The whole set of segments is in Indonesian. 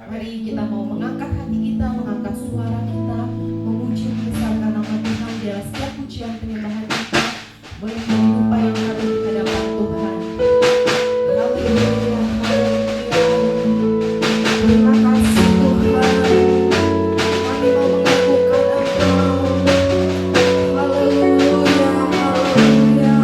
Mari kita mau mengangkat hati kita, mengangkat suara kita, memuji membesarkan nama Tuhan. Biar setiap pujian penyembahan kita boleh menjadi upah yang harum di hadapan Tuhan. Haleluya, haleluya. Terima kasih Tuhan. Kami mau mengakukan Engkau. Haleluya, haleluya.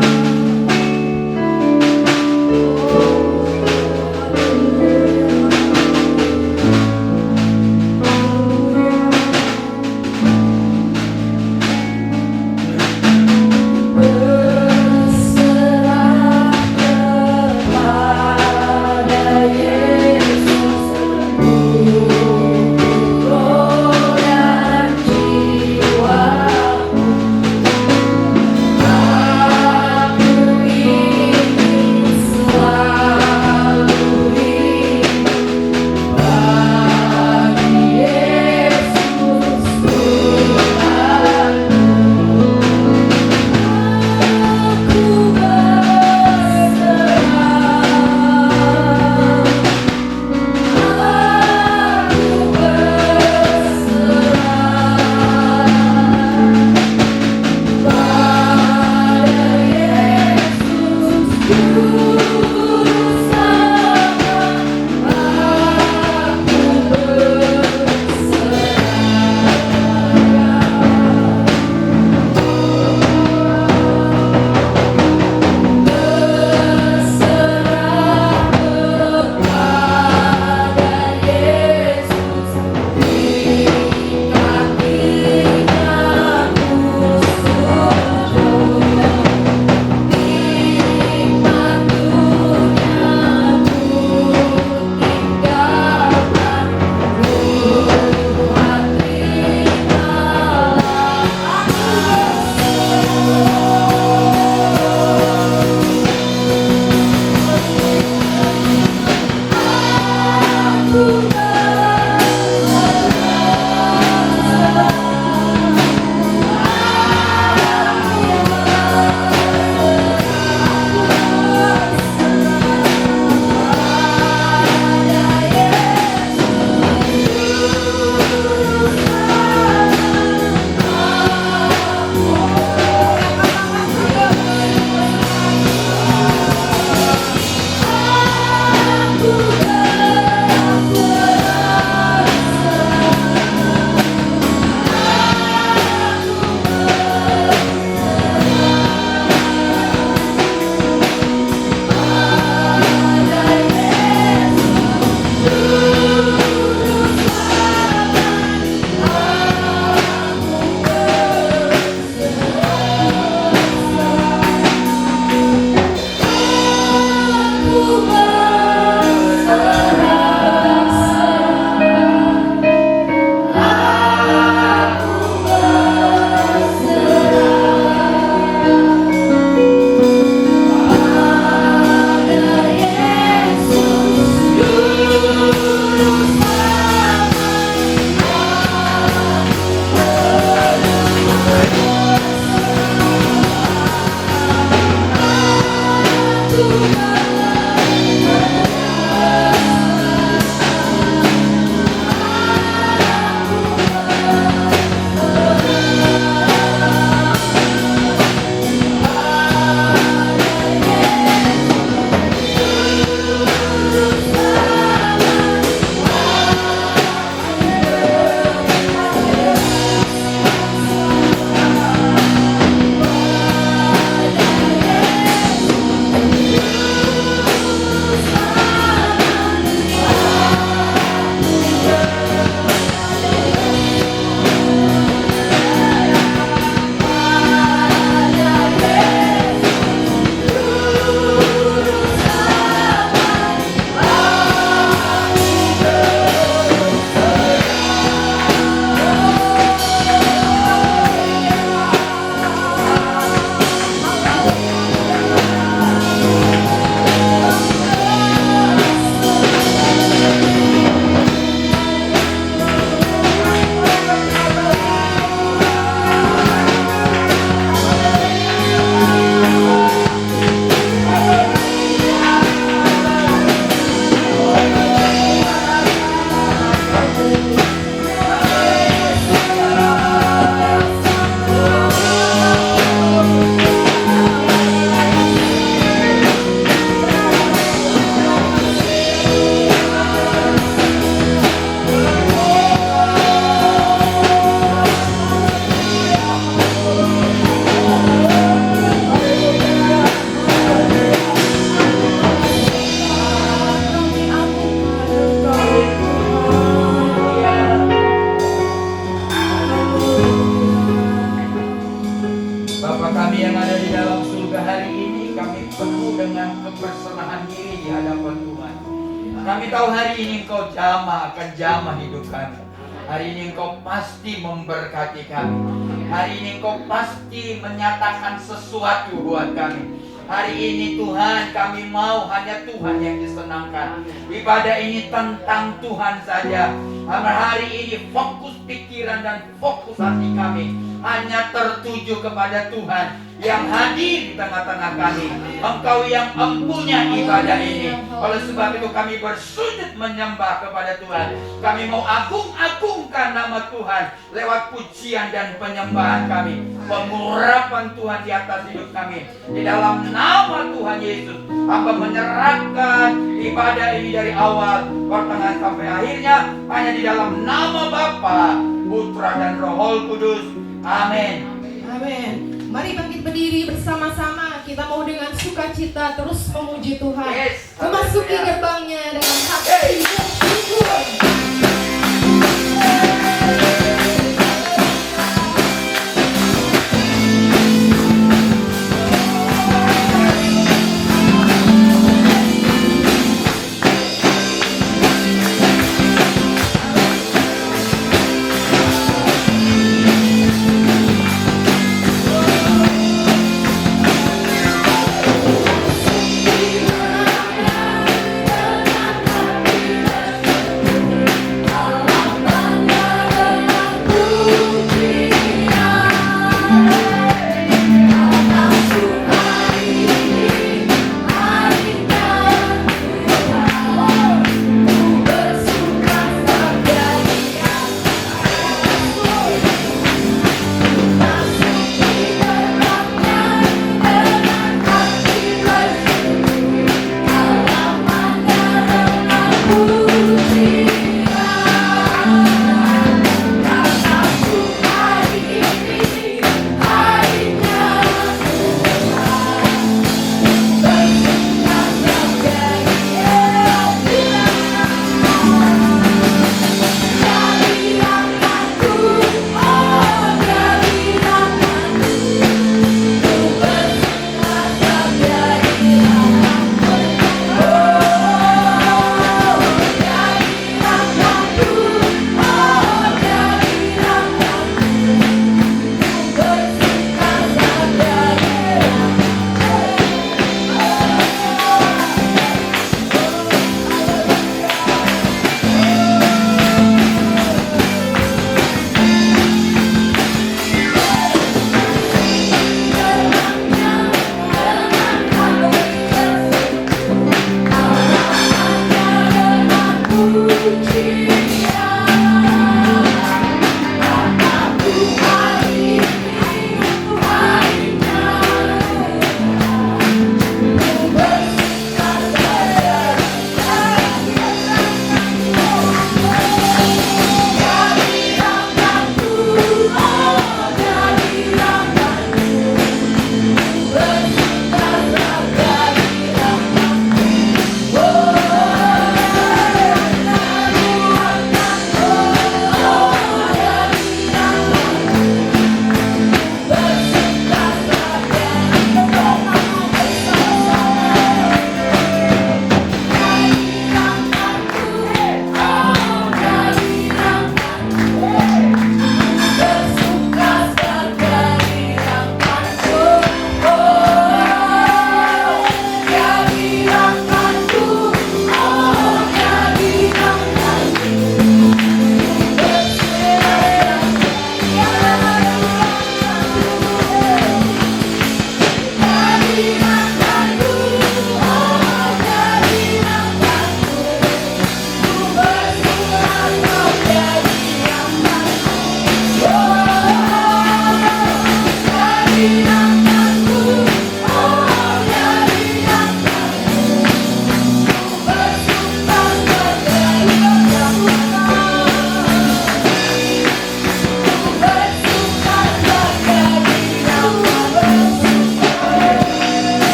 Kami tahu hari ini Engkau akan jamah hidup kami. Hari ini Engkau pasti memberkati kami. Hari ini Engkau pasti menyatakan sesuatu buat kami. Hari ini Tuhan, kami mau hanya Tuhan yang disenangkan. Ibadah ini tentang Tuhan saja. Hari ini fokus pikiran dan fokus hati kami hanya tertuju kepada Tuhan yang hadir di tengah-tengah kami. Engkau yang mempunyai ibadah ini. Oleh sebab itu kami bersujud menyembah kepada Tuhan. Kami mau agung-agungkan nama Tuhan lewat pujian dan penyembahan kami. Pengurapan Tuhan di atas hidup kami. Di dalam nama Tuhan Yesus, hamba menyerahkan ibadah ini dari awal, pertengahan sampai akhirnya hanya di dalam nama Bapa, Putra dan Roh Kudus. Amin. Amin. Mari bangkit berdiri bersama-sama. Kita mau dengan sukacita terus memuji Tuhan. Yes. Memasuki gerbangnya dengan hati yang syukur.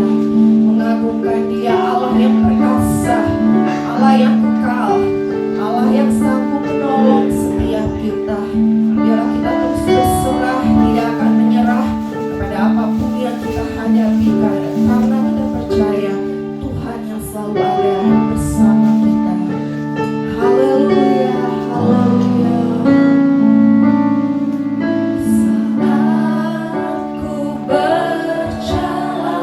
mengagungkan Dia, Allah yang perkasa, Allah yang kekal, Allah yang sanggup menolong setiap kita. Biarlah kita terus berserah, tidak akan menyerah kepada apapun yang kita hadapi, karena kita percaya Tuhan yang selalu ada bersama kita. Haleluya, haleluya. Saat ku berjalan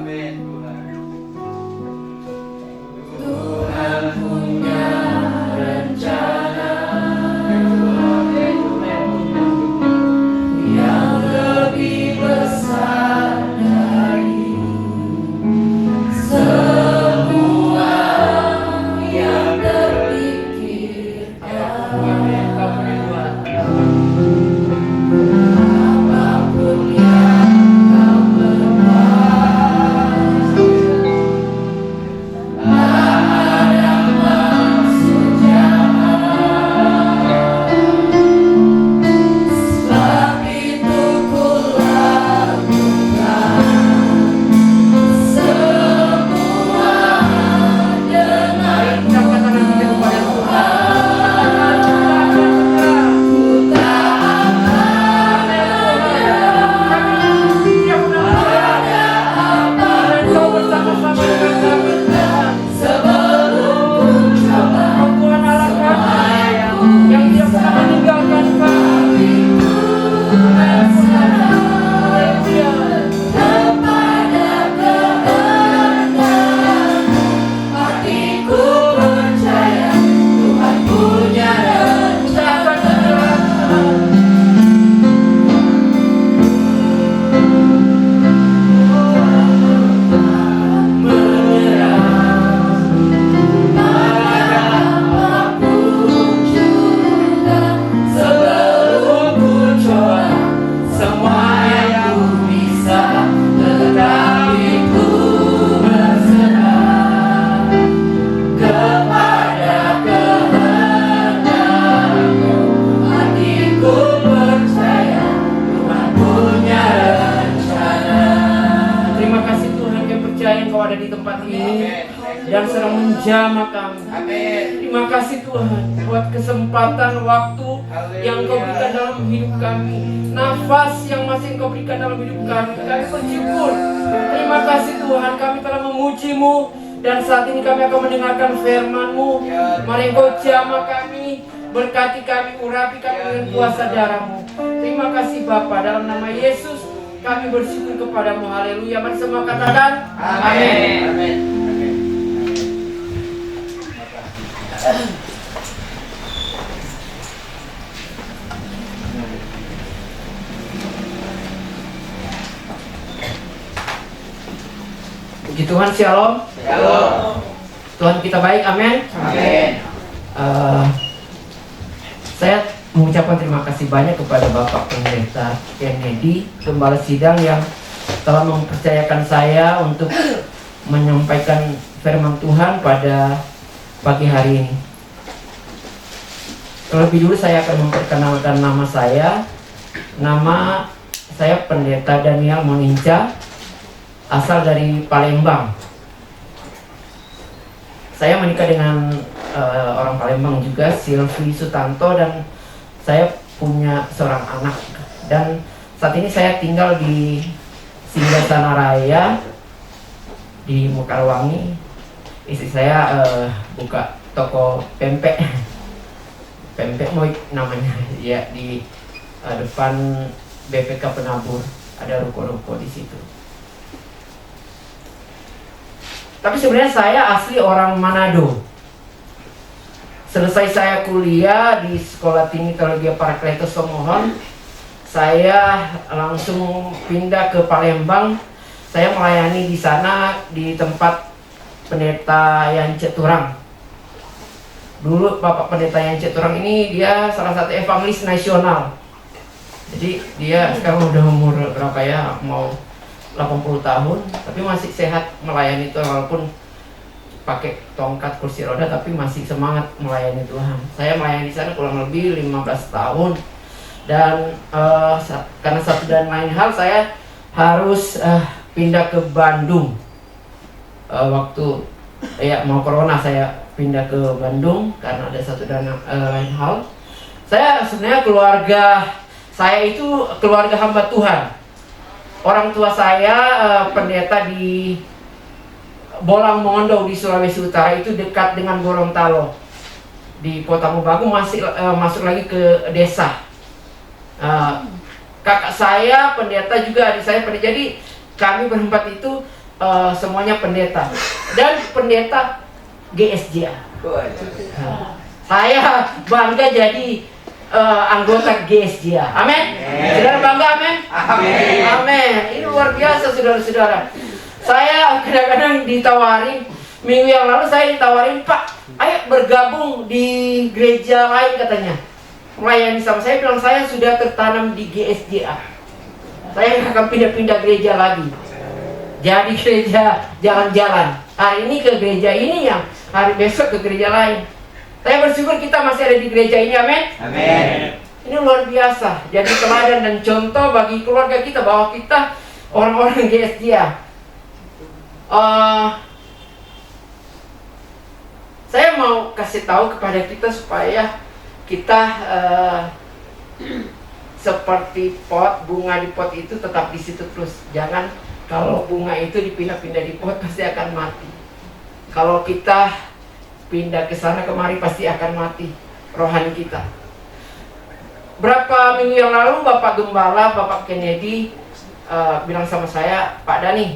Amin Tuhan. Tuhan punya rencana yang lebih besar dari semua yang terpikirkan. Apapun yang kau berbuat, ada maksud jahat. Sebab itu ku lakukan semua dengan Tuhan. Ku tak akan sebelum ku coba yang tidak pernah meninggalkan kami. kepada kehendakmu. Hatiku percaya Tuhan punya rencana. Menyerah pada apapun juga sebelum ku coba semua yang ku bisa, tetapi ku berserah kepada kehendakmu. Hatiku percaya Tuhan punya rencana. Terima kasih Tuhan, kami percaya Engkau ada di tempat ini dan sedang menjamah kami. Amin. Terima kasih Tuhan buat kesempatan waktu yang Engkau berikan dalam hidup kami, nafas yang masih Engkau berikan dalam hidup kami. Kami bersyukur. Terima kasih Tuhan, kami telah memuji-Mu dan saat ini kami akan mendengarkan firman-Mu. Mari Engkau jamah kami, berkati kami, urapi kami dengan kuasa darah-Mu. Terima kasih Bapa, dalam nama Yesus kami bersyukur kepadamu. Haleluya. Mari semua katakan amin. Amin. Amin. Puji Tuhan, shalom. Shalom. Tuhan kita baik, amin. Amin. Saya mengucapkan terima kasih banyak kepada Bapak Pendeta Kennedy, Gembala Sidang, yang telah mempercayakan saya untuk menyampaikan firman Tuhan pada pagi hari ini. Terlebih dulu saya akan memperkenalkan nama saya. Nama saya Pendeta Daniel Moninca, asal dari Palembang. Saya menikah dengan orang Palembang juga, Silvi Sutanto, dan saya punya seorang anak. Dan saat ini saya tinggal di Singgasana Raya di Mekarwangi. Istri saya buka toko pempek, pempek Moik namanya, ya, di depan BPK Penabur. Ada ruko-ruko di situ. Tapi sebenarnya saya asli orang Manado. Selesai saya kuliah di Sekolah Tinggi Teologi Parakletos Tomohon, saya langsung pindah ke Palembang. Saya melayani di sana di tempat Pendeta Yance Turang. Dulu Bapak Pendeta Yance Turang ini dia salah satu evangelis nasional. Jadi dia sekarang udah umur berapa ya, mau 80 tahun, tapi masih sehat melayani Tuhan, walaupun pakai tongkat kursi roda, tapi masih semangat melayani Tuhan. Saya melayani di sana kurang lebih 15 tahun, dan karena satu dan lain hal saya harus pindah ke Bandung. Waktu mau corona saya pindah ke Bandung karena ada satu dan lain hal. Saya sebenarnya keluarga saya itu keluarga hamba Tuhan. Orang tua saya pendeta di Bolang Mongondo di Sulawesi Utara, itu dekat dengan Gorontalo. Di Kota Mobagu masih masuk lagi ke desa. Kakak saya pendeta juga, adik saya pendeta. Jadi kami berempat itu semuanya pendeta dan pendeta GSJA. Saya bangga jadi anggota GSJA. Amin. Saudara bangga, amin? Amin. Amin. Ini luar biasa, saudara-saudara. Saya kadang-kadang ditawarin, minggu yang lalu saya ditawarin, Pak, ayo bergabung di gereja lain katanya. Melayani sama saya, bilang saya sudah tertanam di GSJA. Saya nggak akan pindah-pindah gereja lagi. Jadi gereja jalan-jalan. Hari ini ke gereja ini, yang hari besok ke gereja lain. Saya bersyukur kita masih ada di gereja ini, amin? Amin. Ini luar biasa. Jadi teladan dan contoh bagi keluarga kita bahwa kita orang-orang GSJA. Saya mau kasih tahu kepada kita supaya kita seperti pot bunga di pot itu tetap di situ terus. Jangan kalau bunga itu dipindah-pindah di pot pasti akan mati. Kalau kita pindah ke sana kemari pasti akan mati rohani kita. Berapa minggu yang lalu Bapak Gembala, Bapak Kennedy bilang sama saya, Pak Dani,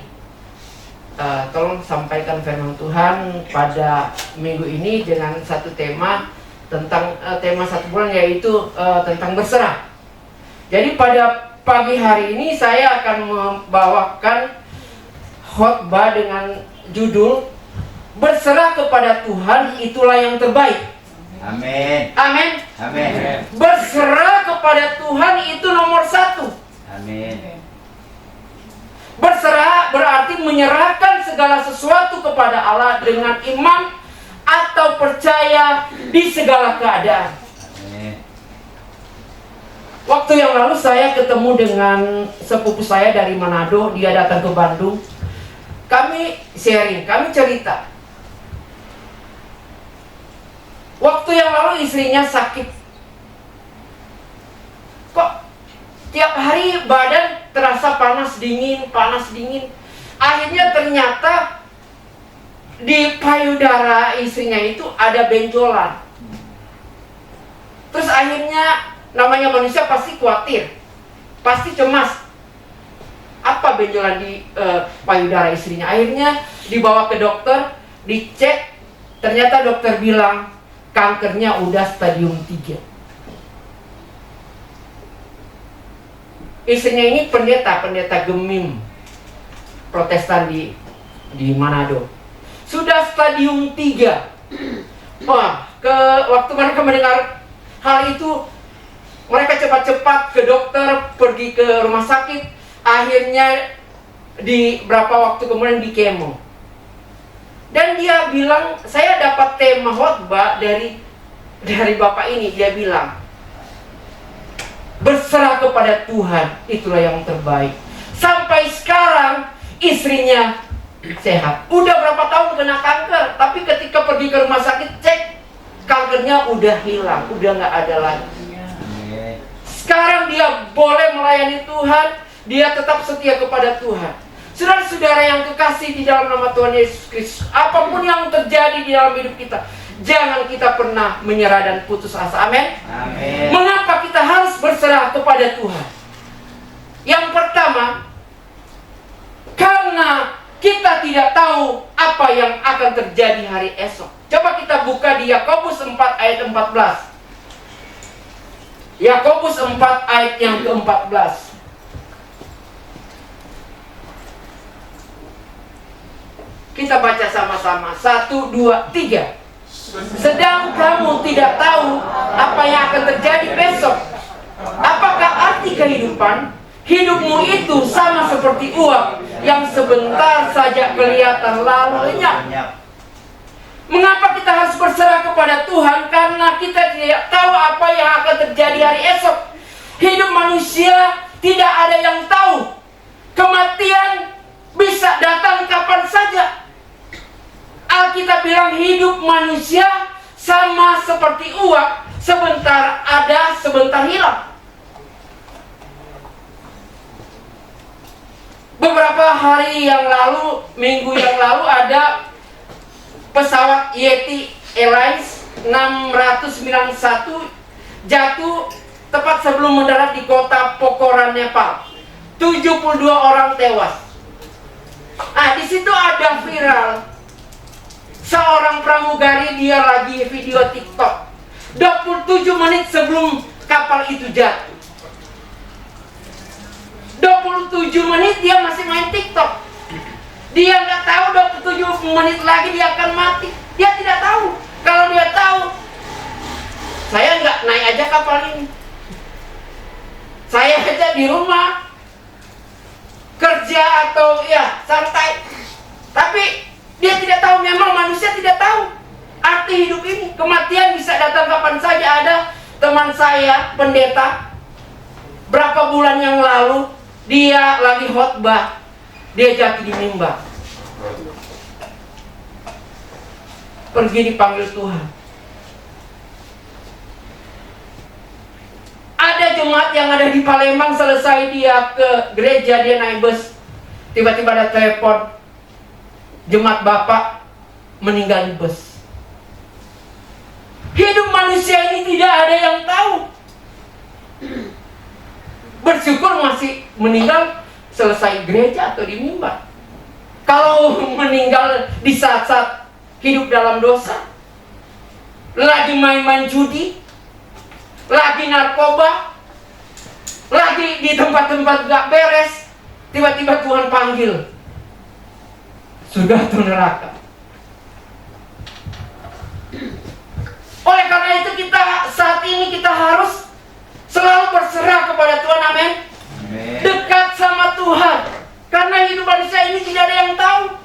tolong sampaikan firman Tuhan pada minggu ini dengan satu tema tentang tema 1 bulan, yaitu tentang berserah. Jadi pada pagi hari ini saya akan membawakan khotbah dengan judul berserah kepada Tuhan, itulah yang terbaik. Amin. Amin. Amin. Berserah kepada Tuhan itu nomor 1. Amin. Berserah berarti menyerahkan segala sesuatu kepada Allah dengan iman atau percaya di segala keadaan. Amin. Waktu yang lalu saya ketemu dengan sepupu saya dari Manado. Dia datang ke Bandung. Kami sharing, kami cerita. Waktu yang lalu istrinya sakit. Kok tiap hari badan terasa panas dingin. Akhirnya ternyata di payudara istrinya itu ada benjolan. Terus akhirnya namanya manusia pasti khawatir, pasti cemas. Apa benjolan di payudara istrinya? Akhirnya dibawa ke dokter, dicek. Ternyata dokter bilang kankernya udah stadium 3. Istrinya ini pendeta Gemim Protestan di Manado. Sudah stadium 3. Wah, waktu mereka mendengar hal itu, mereka cepat-cepat ke dokter, pergi ke rumah sakit. Akhirnya di berapa waktu kemudian di kemo. Dan dia bilang, saya dapat tema khotbah dari bapak ini. Dia bilang, berserah kepada Tuhan, itulah yang terbaik. Sampai sekarang istrinya sehat. Udah berapa tahun kena kanker, tapi ketika pergi ke rumah sakit cek, kankernya udah hilang, udah nggak ada lagi. Sekarang dia boleh melayani Tuhan, dia tetap setia kepada Tuhan. Saudara-saudara yang kekasih di dalam nama Tuhan Yesus Kristus, apapun yang terjadi di dalam hidup kita, jangan kita pernah menyerah dan putus asa. Amin. Amin. Mengapa kita harus berserah kepada Tuhan? Yang pertama, karena kita tidak tahu apa yang akan terjadi hari esok. Coba kita buka di Yakobus 4 ayat 14. Yakobus 4 ayat yang ke-14. Kita baca sama-sama. 1, 2, 3. Sedang kamu tidak tahu apa yang akan terjadi besok. Apakah arti kehidupan? Hidupmu itu sama seperti uap yang sebentar saja kelihatan lalu lenyap. Mengapa kita harus berserah kepada Tuhan? Karena kita tidak tahu apa yang akan terjadi hari esok. Hidup manusia tidak ada yang tahu. Kematian bisa datang kapan saja. Alkitab bilang hidup manusia sama seperti uap, sebentar ada, sebentar hilang. Beberapa hari yang lalu, minggu yang lalu, ada pesawat Yeti Airlines 691 jatuh tepat sebelum mendarat di kota Pokhara, Nepal. 72 orang tewas. Nah, di situ ada viral. Seorang pramugari, dia lagi video TikTok 27 menit sebelum kapal itu jatuh. 27 menit dia masih main TikTok. Dia nggak tahu 27 menit lagi dia akan mati. Dia tidak tahu. Kalau dia tahu, saya nggak naik aja kapal ini. Saya aja di rumah kerja atau ya santai. Tapi dia tidak tahu, memang manusia tidak tahu arti hidup ini. Kematian bisa datang kapan saja. Ada teman saya, pendeta, berapa bulan yang lalu dia lagi khotbah, dia jatuh di mimbar. Pergi dipanggil Tuhan. Ada jemaat yang ada di Palembang, selesai dia ke gereja, dia naik bus. Tiba-tiba ada telepon, jemaat bapak meninggal di bus. Hidup manusia ini tidak ada yang tahu. Bersyukur masih meninggal selesai gereja atau di mimbar. Kalau meninggal di saat-saat hidup dalam dosa, lagi main-main judi, lagi narkoba, lagi di tempat-tempat gak beres, tiba-tiba Tuhan panggil, surga atau neraka. Oleh karena itu saat ini kita harus selalu berserah kepada Tuhan, amin. Dekat sama Tuhan, karena hidup manusia ini tidak ada yang tahu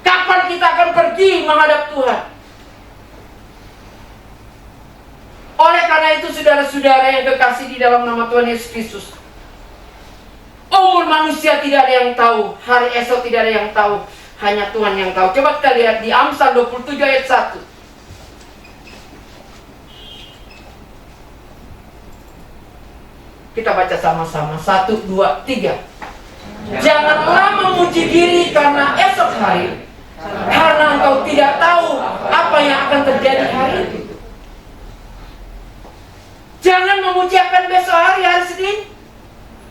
kapan kita akan pergi menghadap Tuhan. Oleh karena itu, saudara-saudara yang kekasih di dalam nama Tuhan Yesus Kristus, umur manusia tidak ada yang tahu, hari esok tidak ada yang tahu, hanya Tuhan yang tahu. Coba kita lihat di Amsal 27 ayat 1. Kita baca sama-sama. 1, 2, 3. Janganlah memuji diri karena esok hari, karena engkau tidak tahu apa yang akan terjadi hari itu. Jangan memuji akan besok hari Senin.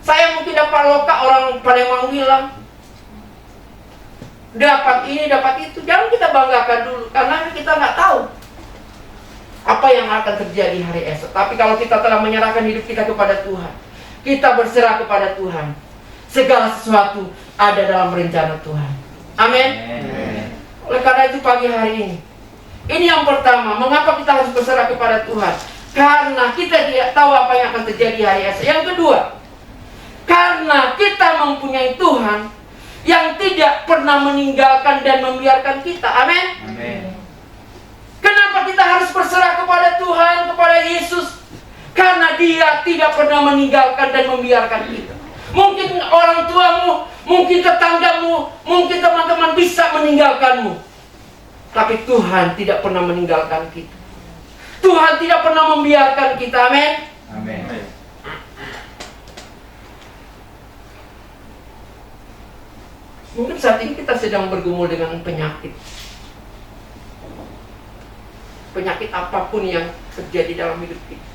Saya mungkin dapat loka, orang Palembang bilang dapat ini, dapat itu. Jangan kita banggakan dulu, karena kita nggak tahu apa yang akan terjadi hari esok. Tapi kalau kita telah menyerahkan hidup kita kepada Tuhan, kita berserah kepada Tuhan, segala sesuatu ada dalam rencana Tuhan. Amin. Oleh karena itu pagi hari ini yang pertama, mengapa kita harus berserah kepada Tuhan? Karena kita tidak tahu apa yang akan terjadi hari esok. Yang kedua, karena kita mempunyai Tuhan yang tidak pernah meninggalkan dan membiarkan kita. Amin. Kenapa kita harus berserah kepada Tuhan, kepada Yesus? Karena Dia tidak pernah meninggalkan dan membiarkan kita. Mungkin orang tuamu, mungkin tetanggamu, mungkin teman-teman bisa meninggalkanmu, tapi Tuhan tidak pernah meninggalkan kita. Tuhan tidak pernah membiarkan kita. Amin. Mungkin saat ini kita sedang bergumul dengan penyakit. Penyakit apapun yang terjadi dalam hidup kita,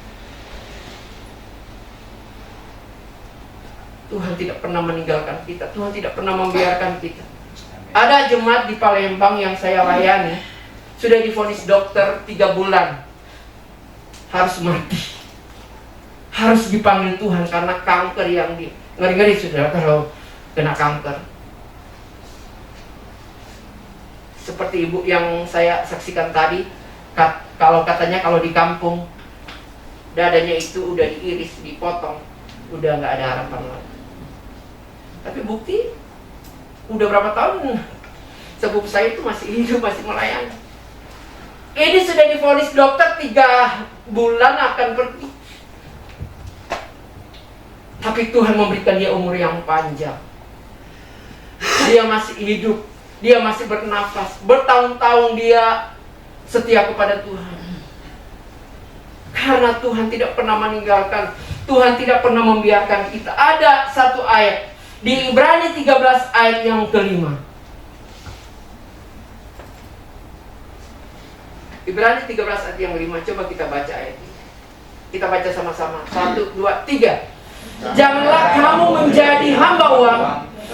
Tuhan tidak pernah meninggalkan kita. Tuhan tidak pernah membiarkan kita. Ada jemaat di Palembang yang saya layani, sudah divonis dokter 3 bulan harus mati, harus dipanggil Tuhan karena kanker yang ngeri-ngeri. Saudara kalau kena kanker, seperti ibu yang saya saksikan tadi, kalau katanya kalau di kampung dadanya itu udah diiris, dipotong, udah nggak ada harapan lagi. Tapi bukti udah berapa tahun sepupu saya itu masih hidup, masih melayani. Ini sudah divonis dokter 3 bulan akan pergi, tapi Tuhan memberikan dia umur yang panjang. Dia masih hidup, dia masih bernafas, bertahun-tahun dia setia kepada Tuhan. Karena Tuhan tidak pernah meninggalkan, Tuhan tidak pernah membiarkan kita. Ada satu ayat di Ibrani 13 ayat yang kelima. Ibrani 13 ayat yang kelima. Coba kita baca ayat ini. Kita baca sama-sama. 1, 2, 3. Janganlah kamu menjadi hamba uang,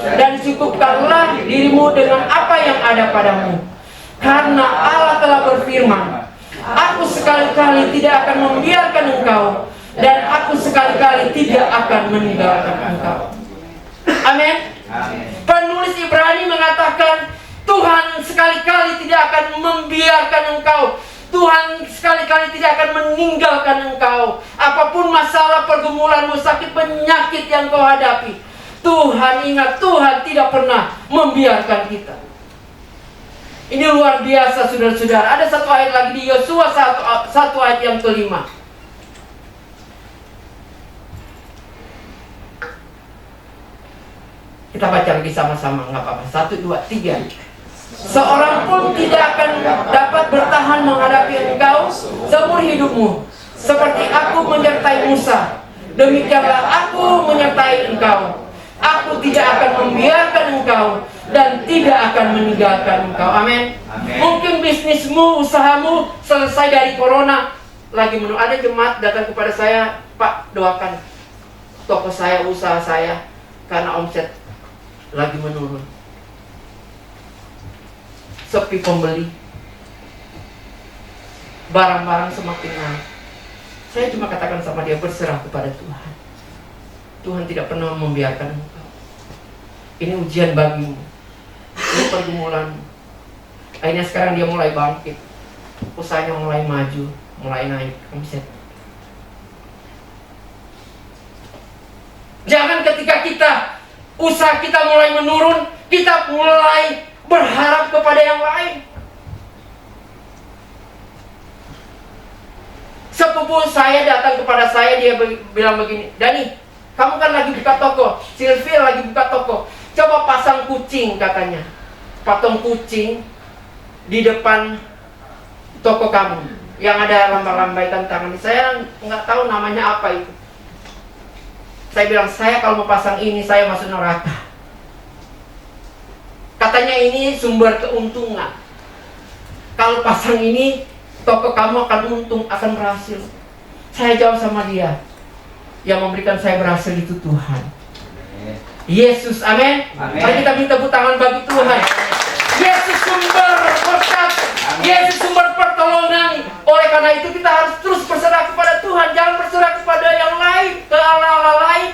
dan cukupkanlah dirimu dengan apa yang ada padamu. Karena Allah telah berfirman, aku sekali-kali tidak akan membiarkan engkau, dan aku sekali-kali tidak akan meninggalkan engkau. Amin. Penulis Ibrani mengatakan, Tuhan sekali-kali tidak akan membiarkan engkau. Tuhan sekali-kali tidak akan meninggalkan engkau. Apapun masalah, pergumulanmu, sakit, penyakit yang kau hadapi, Tuhan ingat, Tuhan tidak pernah membiarkan kita. Ini luar biasa, saudara-saudara. Ada satu ayat lagi di Yosua 1 ayat yang kelima. Kita baca lagi sama-sama, nggak apa-apa. 1, 2, 3. Seorang pun tidak akan dapat bertahan menghadapi engkau seumur hidupmu. Seperti aku menyertai Musa, demikianlah aku menyertai engkau. Aku tidak akan membiarkan engkau dan tidak akan meninggalkan engkau. Amin. Mungkin bisnismu, usahamu selesai dari corona, lagi ada jemaat datang kepada saya, Pak, doakan toko saya, usaha saya, karena omset lagi menurun, sepi pembeli, barang-barang semakin naik. Saya cuma katakan sama dia, berserah kepada Tuhan. Tuhan tidak pernah membiarkan engkau. Ini ujian bagimu, ini pergumulanmu. Akhirnya sekarang dia mulai bangkit, usahanya mulai maju, mulai naik omset. Jangan ketika usaha kita mulai menurun, kita mulai berharap kepada yang lain. Sepupu saya datang kepada saya, dia bilang begini, Dani, kamu kan lagi buka toko, Sylvia lagi buka toko, coba pasang kucing, katanya, patung kucing di depan toko kamu yang ada lambang-lambaikan tangan. Saya nggak tahu namanya apa itu. Saya bilang, saya kalau mau pasang ini, saya masuk neraka. Katanya ini sumber keuntungan. Kalau pasang ini, toko kamu akan untung, akan berhasil. Saya jawab sama dia, yang memberikan saya berhasil itu Tuhan. Yesus, amin. Mari kita minta tepuk tangan bagi Tuhan. Yesus sumber berkat, Yesus sumber pertolongan. Oleh karena itu kita harus terus berserah kepada Tuhan. Jangan berserah kepada yang lain, ke Allah-Allah lain.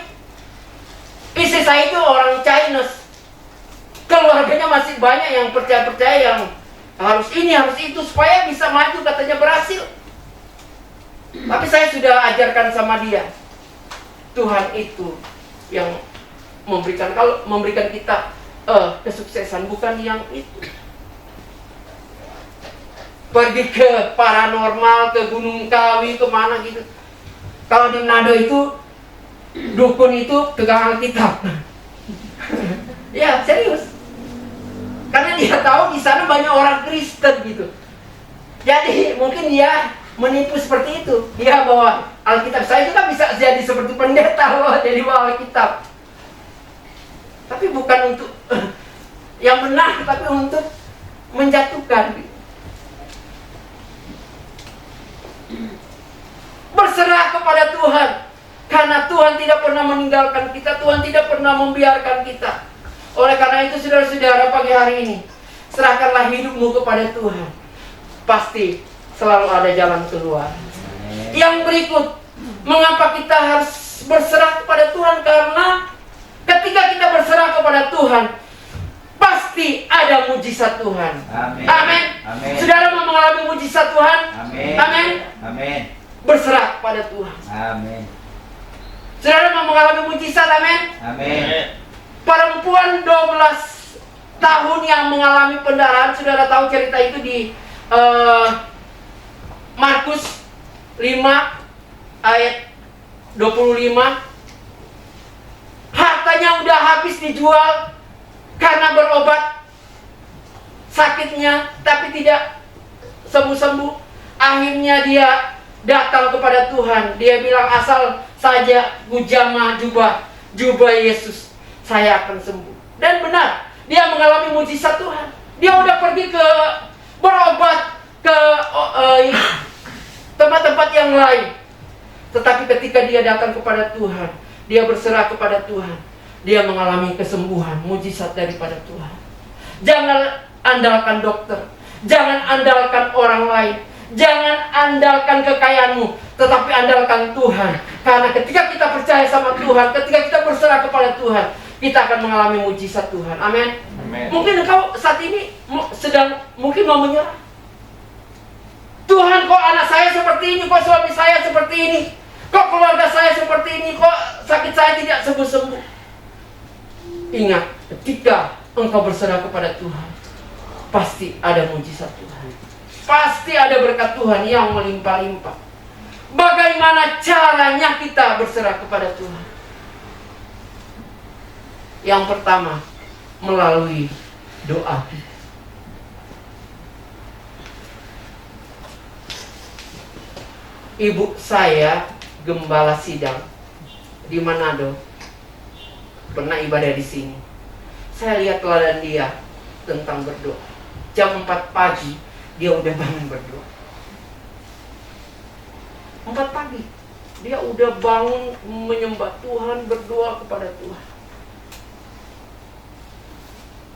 Istri saya itu orang Chinese, keluarganya masih banyak yang percaya-percaya, yang harus ini, harus itu, supaya bisa maju, katanya berhasil. Tapi saya sudah ajarkan sama dia, Tuhan itu yang memberikan, kalau memberikan kita kesuksesan, bukan yang itu. Pergi ke paranormal, ke Gunung Kawi, kemana gitu. Kalau di Manado itu, dukun itu pegang Alkitab. Ya, serius. Karena dia tahu di sana banyak orang Kristen gitu. Jadi mungkin dia menipu seperti itu. Dia bawa Alkitab. Saya juga bisa jadi seperti pendeta loh, jadi bawa Alkitab. Tapi bukan untuk yang benar, tapi untuk menjatuhkan. Berserah kepada Tuhan. Karena Tuhan tidak pernah meninggalkan kita, Tuhan tidak pernah membiarkan kita. Oleh karena itu, saudara-saudara, pagi hari ini, serahkanlah hidupmu kepada Tuhan. Pasti selalu ada jalan keluar. Yang berikut, mengapa kita harus berserah kepada Tuhan? Karena ketika kita berserah kepada Tuhan, pasti ada mujizat Tuhan. Amin. Saudara mau mengalami mujizat Tuhan? Amin. Berserah kepada Tuhan. Amin. Saudara mau mengalami mujizat? Amin. Perempuan 12 tahun yang mengalami pendarahan, saudara tahu cerita itu di Markus 5 ayat 25. Hartanya udah habis dijual karena berobat sakitnya, tapi tidak sembuh-sembuh. Akhirnya dia datang kepada Tuhan. Dia bilang, asal saja ku jamah jubah Yesus, saya akan sembuh. Dan benar, dia mengalami mujizat Tuhan. Dia udah pergi ke berobat ke tempat-tempat yang lain. Tetapi ketika dia datang kepada Tuhan, dia berserah kepada Tuhan, dia mengalami kesembuhan, mujizat daripada Tuhan. Jangan andalkan dokter, jangan andalkan orang lain, jangan andalkan kekayaanmu, tetapi andalkan Tuhan. Karena ketika kita percaya sama Tuhan, ketika kita berserah kepada Tuhan, kita akan mengalami mujizat Tuhan. Amin. Mungkin engkau saat ini sedang mungkin mau menyerah. Tuhan, kok anak saya seperti ini, kok suami saya seperti ini, kok keluarga saya seperti ini, kok sakit saya tidak sembuh-sembuh. Ingat, ketika engkau berserah kepada Tuhan, pasti ada mujizat Tuhan. Pasti ada berkat Tuhan yang melimpah-limpah. Bagaimana caranya kita berserah kepada Tuhan? Yang pertama, melalui doa kita. Ibu saya gembala sidang di Manado, pernah ibadah di sini. Saya lihat teladan dia tentang berdoa. Jam 4 pagi dia udah bangun berdoa. 4 pagi dia udah bangun menyembah Tuhan, berdoa kepada Tuhan.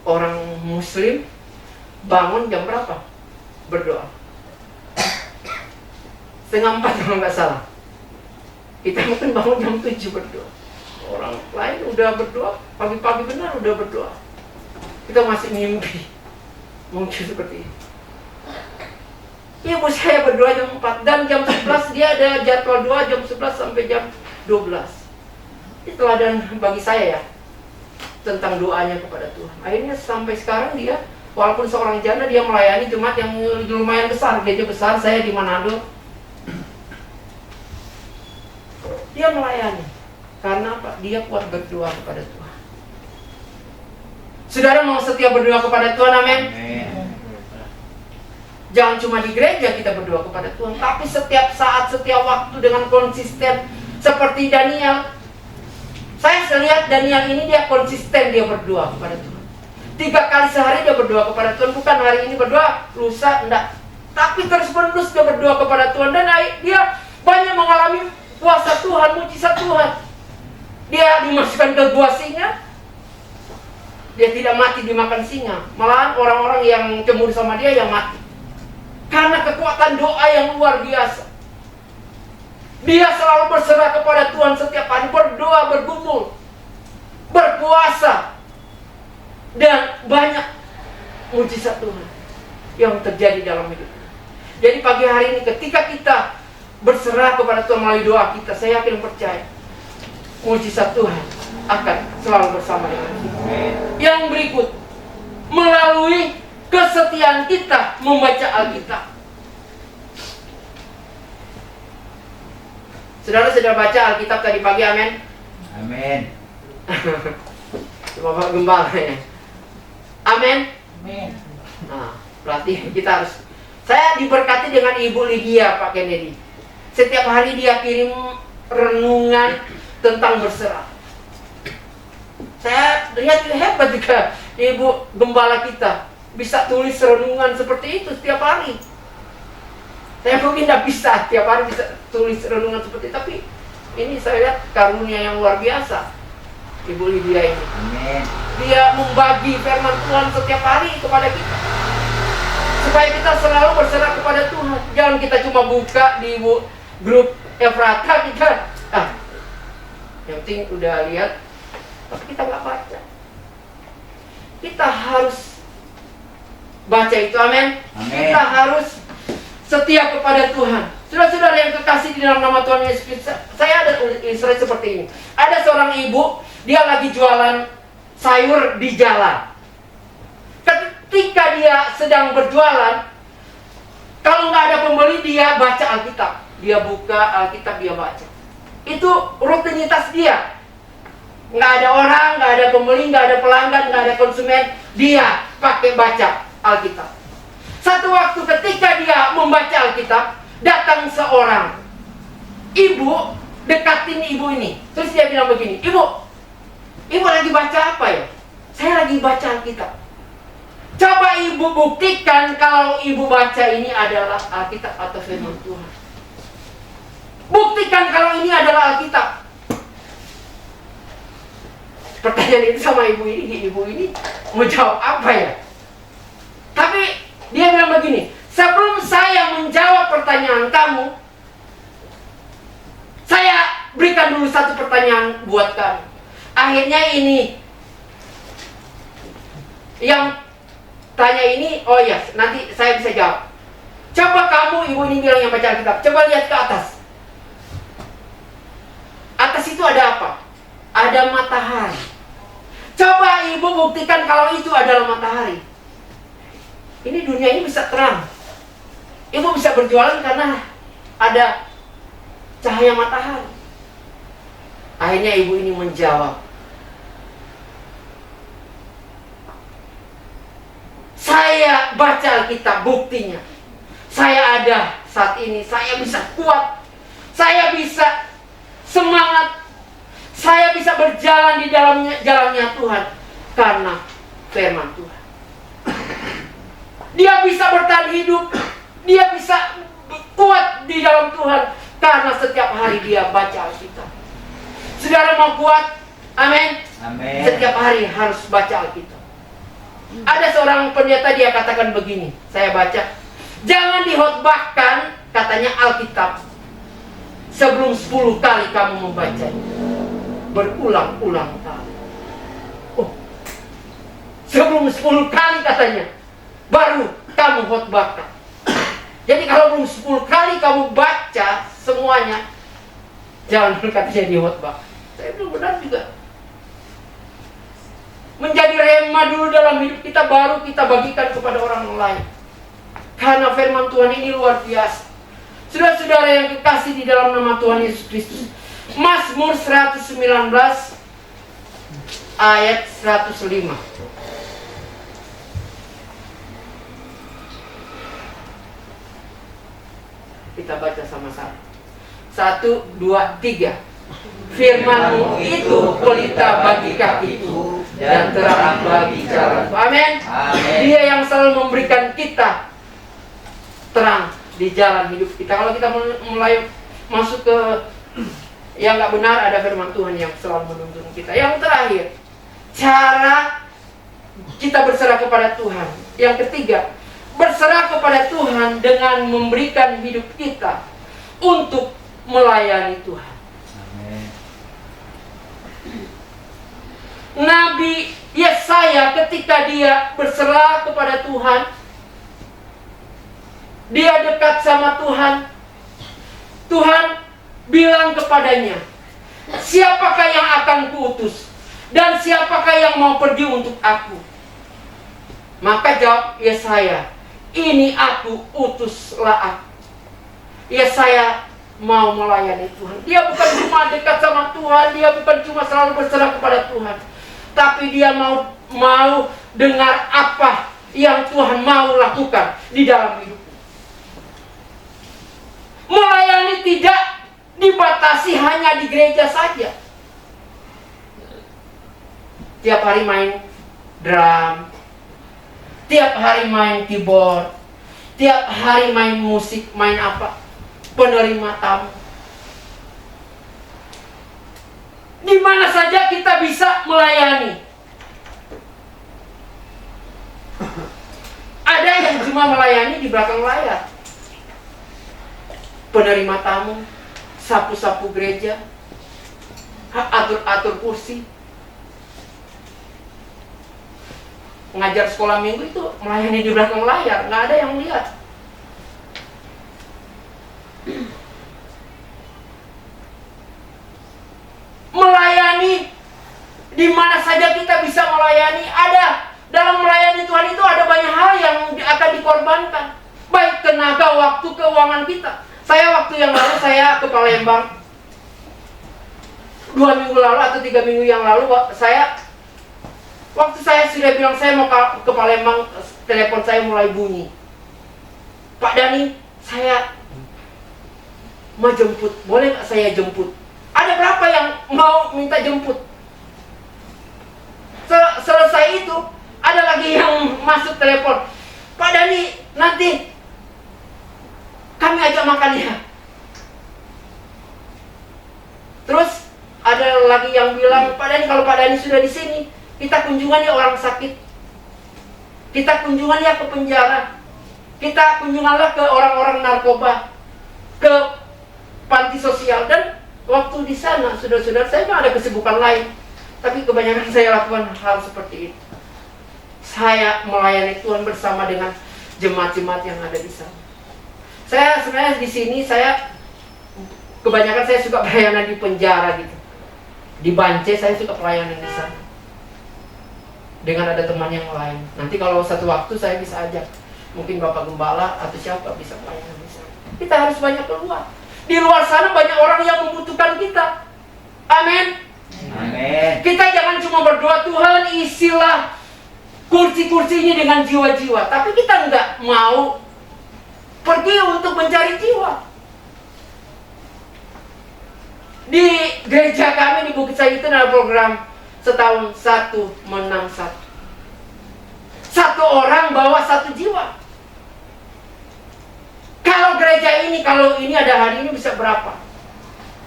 Orang Muslim bangun jam berapa? Berdoa 3:30 kalau nggak salah. Kita mungkin bangun jam 7 berdoa. Orang lain udah berdoa, pagi-pagi benar udah berdoa. Kita masih mimpi. Mungkin seperti itu. Ibu saya berdoa jam 4 dan jam 11 dia ada jadwal doa jam 11 sampai jam 12. Itu teladan bagi saya ya, tentang doanya kepada Tuhan. Akhirnya sampai sekarang dia, walaupun seorang janda, dia melayani jemaat yang lumayan besar, gereja besar saya di Manado. Dia melayani. Karena apa? Dia kuat berdoa kepada Tuhan. Saudara mau setia berdoa kepada Tuhan, amin? Jangan cuma di gereja kita berdoa kepada Tuhan, tapi setiap saat, setiap waktu dengan konsisten. Seperti Daniel. Saya lihat Daniel ini dia konsisten, dia berdoa kepada Tuhan. 3 kali sehari dia berdoa kepada Tuhan. Bukan hari ini berdoa, lusa, enggak. Tapi terus-menerus dia berdoa kepada Tuhan. Dan dia banyak mengalami kuasa Tuhan, mujizat Tuhan. Dia dimasukkan ke gua singa, dia tidak mati dimakan singa. Malahan orang-orang yang cemburu sama dia yang mati. Karena kekuatan doa yang luar biasa. Dia selalu berserah kepada Tuhan setiap hari, berdoa, bergumul, berpuasa. Dan banyak mujizat Tuhan yang terjadi dalam hidupnya. Jadi pagi hari ini ketika kita berserah kepada Tuhan melalui doa kita, saya yakin percaya mujizat Tuhan akan selalu bersama dengan kita. Yang berikut, melalui kesetiaan kita membaca Alkitab. Saudara sudah baca Alkitab tadi pagi, amin? Amin. Bapak Gembala ya. Amin? Amin. Nah, berarti kita harus. Saya diberkati dengan Ibu Lydia, Pak Kennedy. Setiap hari dia kirim renungan tentang berserah. Saya lihat hebat juga Ibu Gembala kita bisa tulis renungan seperti itu setiap hari. Saya mungkin tidak bisa setiap hari bisa tulis renungan seperti itu, tapi ini saya lihat karunia yang luar biasa Ibu Lydia ini. Amin. Dia membagi firman Tuhan setiap hari kepada kita, supaya kita selalu berserah kepada Tuhan. Jangan kita cuma buka di grup Efrata kita, yang penting udah lihat, tapi kita nggak baca. Kita harus baca itu, amin. Kita harus setia kepada Tuhan. Saudara-saudara yang kekasih di dalam nama Tuhan Yesus Kristus, saya ada ilustrasi seperti ini. Ada seorang ibu, dia lagi jualan sayur di jalan. Ketika dia sedang berjualan, kalau nggak ada pembeli, dia baca Alkitab. Dia buka Alkitab, dia baca. Itu rutinitas dia. Nggak ada orang, nggak ada pembeli, nggak ada pelanggan, nggak ada konsumen. Dia pakai baca Alkitab. Satu waktu ketika dia membaca Alkitab, datang seorang ibu dekatin ibu ini. Terus dia bilang begini, Ibu lagi baca apa ya? Saya lagi baca Alkitab. Coba ibu buktikan kalau ibu baca ini adalah Alkitab atau firman Tuhan. Buktikan kalau ini adalah Alkitab. pertanyaan itu sama ibu ini menjawab apa ya? Tapi dia bilang begini, sebelum saya menjawab pertanyaan kamu, saya berikan dulu satu pertanyaan buat kamu. Akhirnya ini yang tanya ini, oh ya, nanti saya bisa jawab. Coba kamu, ibu ini bilang yang baca Alkitab, coba lihat ke atas. Atas itu ada apa? Ada matahari. Coba ibu buktikan kalau itu adalah matahari. Ini dunia ini bisa terang. Ibu bisa berjualan karena ada cahaya matahari. Akhirnya ibu ini menjawab, saya baca Alkitab, buktinya saya ada saat ini, saya bisa kuat, saya bisa semangat, saya bisa berjalan di dalamnya jalannya Tuhan karena firman Tuhan. Dia bisa bertahan hidup, dia bisa kuat di dalam Tuhan karena setiap hari dia baca Alkitab. Saudara mau kuat? Amin. Amin. Setiap hari harus baca Alkitab. Ada seorang pendeta, dia katakan begini, saya baca, jangan dihotbahkan katanya Alkitab sebelum 10 kali kamu membacanya, berulang-ulang kali. Oh, sebelum 10 kali katanya baru kamu khotbahkan. Jadi kalau belum 10 kali kamu baca semuanya, jangan katanya di khotbah. Saya bilang benar juga. Menjadi rema dulu dalam hidup kita, baru kita bagikan kepada orang lain. Karena firman Tuhan ini luar biasa. Saudara-saudara yang kekasih di dalam nama Tuhan Yesus Kristus, Mazmur 119 ayat 105. Kita baca sama-sama. 1, 2, 3. Firman-Mu itu pelita bagi kakiku dan terang bagi jalanku. Amin. Dia yang selalu memberikan kita terang di jalan hidup kita. Kalau kita mulai masuk ke yang nggak benar, ada firman Tuhan yang selalu menuntun kita. Yang terakhir, cara kita berserah kepada Tuhan. Yang ketiga, berserah kepada Tuhan dengan memberikan hidup kita untuk melayani Tuhan. Nabi Yesaya ketika dia berserah kepada Tuhan, dia dekat sama Tuhan, Tuhan bilang kepadanya, siapakah yang akan kuutus dan siapakah yang mau pergi untuk aku? Maka jawab Yesaya, ini aku, utuslah aku. Yesaya mau melayani Tuhan. Dia bukan cuma dekat sama Tuhan, dia bukan cuma selalu berserah kepada Tuhan, tapi dia mau dengar apa yang Tuhan mau lakukan di dalam hidupnya. Melayani tidak dibatasi hanya di gereja saja. Tiap hari main drum, tiap hari main keyboard, tiap hari main musik, main apa, penerima tamu. Di mana saja kita bisa melayani. Ada yang cuma melayani di belakang layar, penerima tamu, sapu-sapu gereja, atur-atur kursi. Ngajar sekolah minggu itu melayani di belakang layar, nggak ada yang lihat. Melayani di mana saja kita bisa melayani. Ada dalam melayani Tuhan itu ada banyak hal yang akan dikorbankan, baik tenaga, waktu, keuangan kita. Saya waktu yang lalu saya ke Palembang 2 minggu lalu atau 3 minggu yang lalu, waktu saya sudah bilang saya mau ke Palembang, telepon saya mulai bunyi. Pak Dani, saya mau jemput, boleh nggak saya jemput? Ada berapa yang mau minta jemput? Selesai itu, ada lagi yang masuk telepon. Pak Dani, nanti kami ajak makan ya. Terus Ada lagi yang bilang, Pak Dani, kalau Pak Dani sudah di sini, kita kunjungan ya orang sakit, kita kunjungan ya ke penjara, kita kunjunganlah ke orang-orang narkoba, ke panti sosial. Dan waktu di sana, saudara-saudara, saya mah ada kesibukan lain, tapi kebanyakan saya lakukan hal seperti itu. Saya melayani Tuhan bersama dengan jemaat-jemaat yang ada di sana. Saya sebenarnya di sini, kebanyakan saya suka pelayanan di penjara gitu. Di Bance saya suka pelayanan di sana. Dengan ada teman yang lain. Nanti kalau satu waktu saya bisa ajak. Mungkin Bapak Gembala atau siapa bisa pelayanan di sana. Kita harus banyak keluar. Di luar sana banyak orang yang membutuhkan kita. Amin. Amin. Kita jangan cuma berdoa, Tuhan isilah kursi-kursi ini dengan jiwa-jiwa. Tapi kita nggak mau pergi untuk mencari jiwa. Di gereja kami di Bukit Sayu itu ada program setahun satu menang satu. Satu orang bawa satu jiwa. Kalau gereja ini, kalau ini ada hari ini bisa berapa?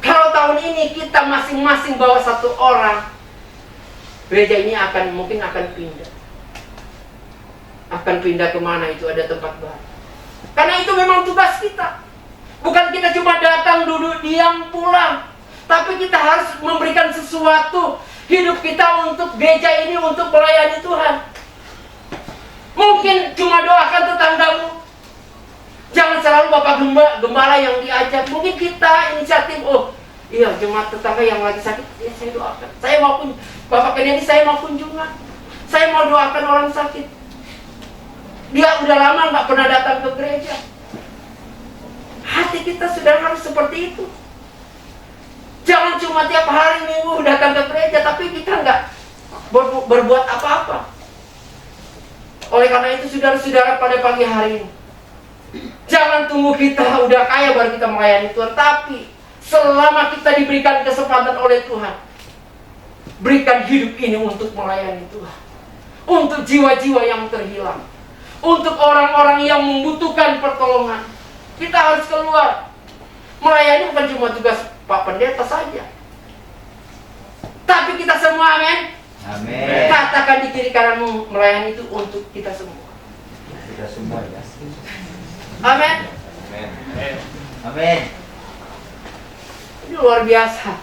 Kalau tahun ini kita masing-masing bawa satu orang, gereja ini mungkin akan pindah. Akan pindah kemana itu, ada tempat baru. Karena itu memang tugas kita. Bukan kita cuma datang, duduk, diam, pulang. Tapi kita harus memberikan sesuatu hidup kita untuk gereja ini, untuk melayani Tuhan. Mungkin cuma doakan tetanggamu. Jangan selalu Bapak Gembala yang diajak. Mungkin kita inisiatif, oh iya jemaat tetangga yang lagi sakit, ya saya doakan. Saya mau Bapak Keniani, saya mau kunjungan. Saya mau doakan orang sakit. Dia udah lama nggak pernah datang ke gereja. Hati kita sudah harus seperti itu. Jangan cuma tiap hari minggu datang ke gereja, tapi kita nggak berbuat apa-apa. Oleh karena itu, saudara-saudara, pada pagi hari ini, jangan tunggu kita udah kaya baru kita melayani Tuhan. Tapi selama kita diberikan kesempatan oleh Tuhan, berikan hidup ini untuk melayani Tuhan, untuk jiwa-jiwa yang terhilang, untuk orang-orang yang membutuhkan pertolongan. Kita harus keluar. Melayani bukan cuma tugas Pak Pendeta saja, tapi kita semua, amin. Amin. Katakan di kiri kananmu, melayani itu untuk kita semua. Kita semua ya. Amin. Amin. Amin. Ini luar biasa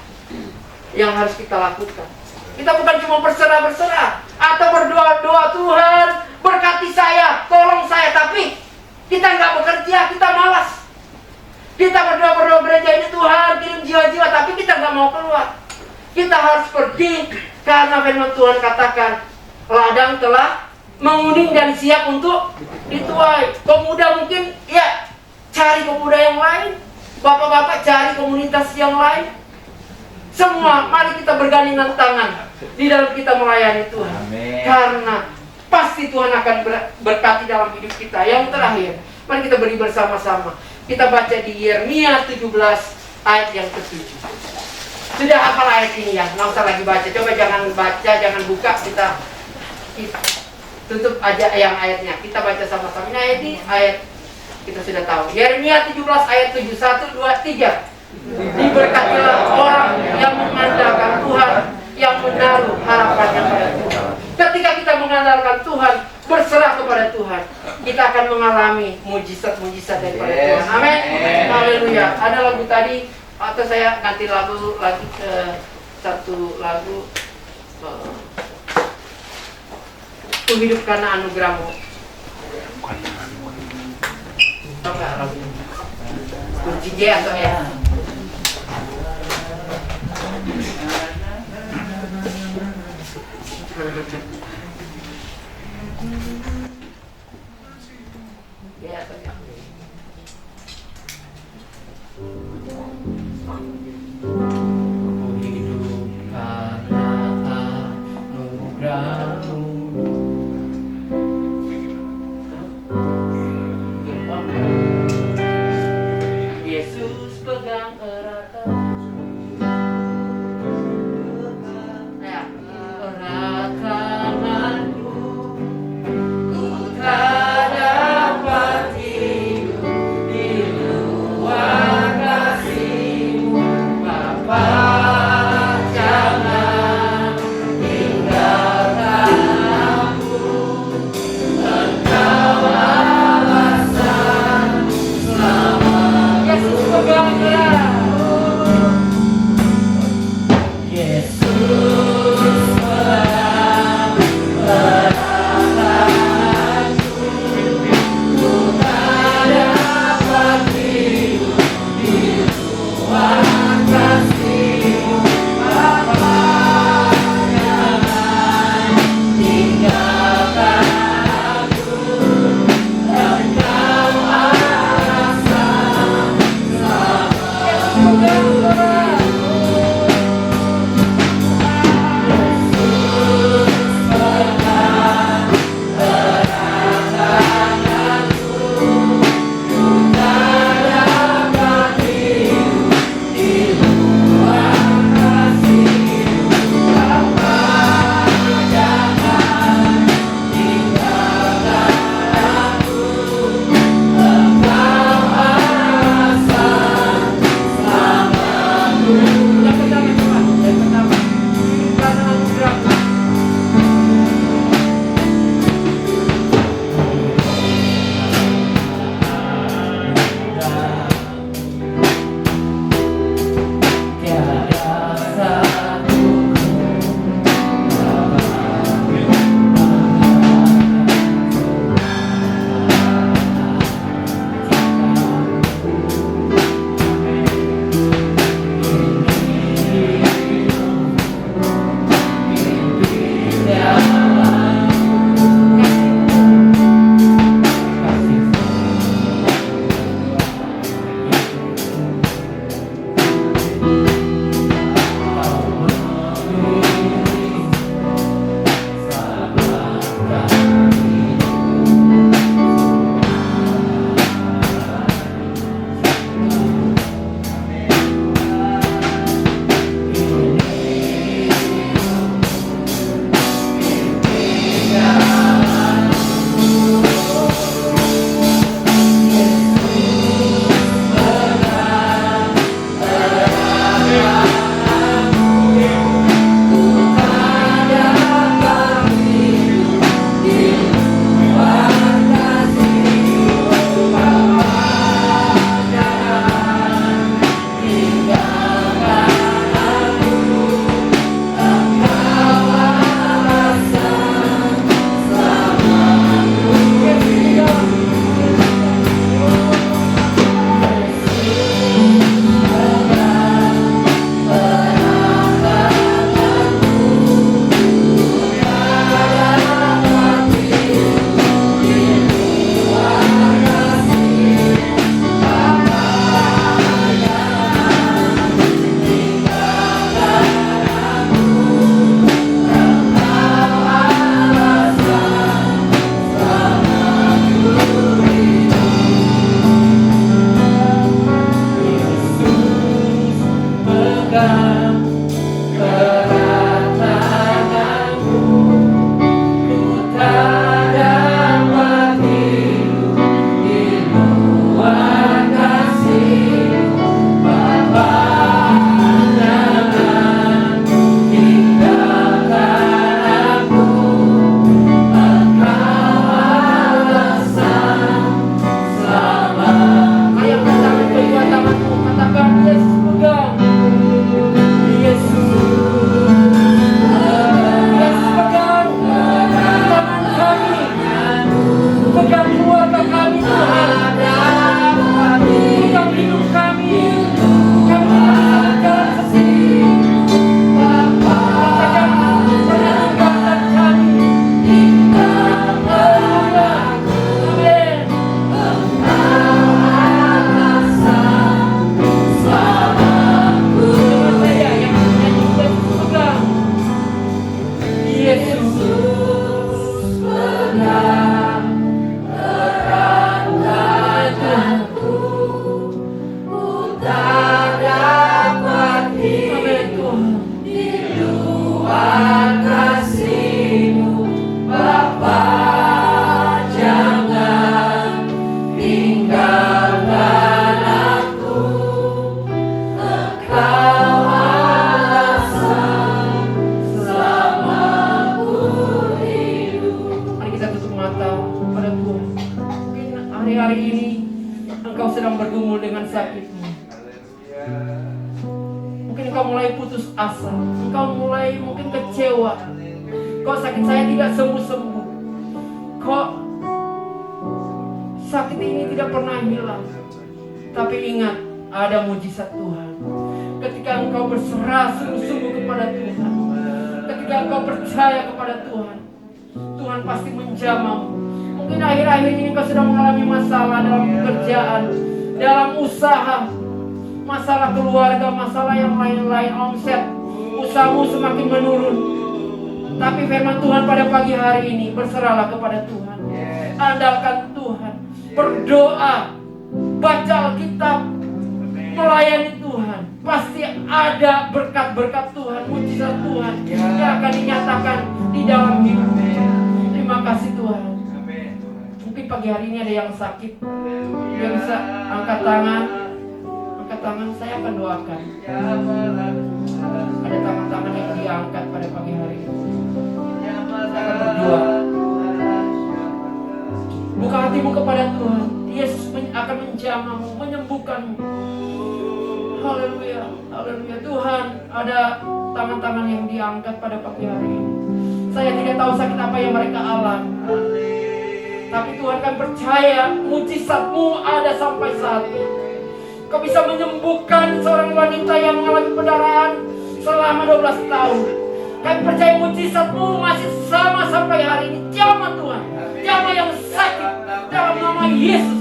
yang harus kita lakukan. Kita bukan cuma berserah-berserah atau berdoa-doa, Tuhan berkati saya, tolong saya, tapi kita nggak bekerja, kita malas. Kita berdoa gereja ini, Tuhan kirim jiwa-jiwa, tapi kita nggak mau keluar. Kita harus pergi karena firman Tuhan katakan, ladang telah menguning dan siap untuk dituai. Pemuda mungkin ya cari pemuda yang lain, bapak-bapak cari komunitas yang lain. Semua mari kita bergandingan tangan di dalam kita melayani Tuhan. Amin. Karena pasti Tuhan akan berkati dalam hidup kita. Yang terakhir, mari kita beri bersama-sama. Kita baca di Yeremia 17 ayat yang ke-7. Sudah hafal ayat ini ya, nggak usah lagi baca. Coba jangan baca, jangan buka, kita tutup aja yang ayatnya. Kita baca sama-sama. Ini ayat kita sudah tahu. Yeremia 17 ayat 7, 1, 2, 3. Diberkatilah orang yang mengandalkan Tuhan, yang menaruh harapannya pada Tuhan. Ketika kita mengandalkan Tuhan, berserah kepada Tuhan, kita akan mengalami mujizat-mujizat daripada Tuhan. Amin. Haleluya. Ada lagu tadi, atau saya ganti lagu lagi ke satu lagu, Ku hidup karena anugerahmu. Apa lagunya? Kunci G atau ya? Ya, atau ya? Yesus pegang hari ini engkau sedang bergumul dengan sakitmu. Mungkin engkau mulai putus asa, engkau mulai mungkin kecewa. Kok sakit saya tidak sembuh-sembuh? Kok sakit ini tidak pernah hilang? Tapi ingat, ada mujizat Tuhan. Ketika engkau berserah sungguh-sungguh kepada Tuhan, ketika engkau percaya kepada Tuhan, Tuhan pasti menjamahmu. Mungkin akhir-akhir ini engkau sedang mengalami masalah dalam pekerjaan, dalam usaha, masalah keluarga, masalah yang lain-lain, omset, usahamu semakin menurun. Tapi firman Tuhan pada pagi hari ini, berserahlah kepada Tuhan. Andalkan Tuhan, berdoa, baca Alkitab, melayani Tuhan. Pasti ada berkat-berkat Tuhan, mujizat Tuhan yang akan dinyatakan di dalam hidup. Terima kasih Tuhan. Mungkin pagi hari ini ada yang sakit, dia bisa angkat tangan. Angkat tangan, saya akan doakan. Ada tangan-tangan yang diangkat pada pagi hari ini. Saya akan berdoa. Buka hatimu kepada Tuhan. Yesus akan menjamahmu, menyembuhkanmu. Haleluya, haleluya. Tuhan, ada tangan-tangan yang diangkat pada pagi hari ini. Saya tidak tahu sakit apa yang mereka alami, tapi Tuhan kan percaya mujizat-Mu ada sampai saat ini. Kau bisa menyembuhkan seorang wanita yang mengalami pendarahan selama 12 tahun. Kami percaya mujizat-Mu masih sama sampai hari ini. Jamah Tuhan, jamah yang sakit dalam nama Yesus.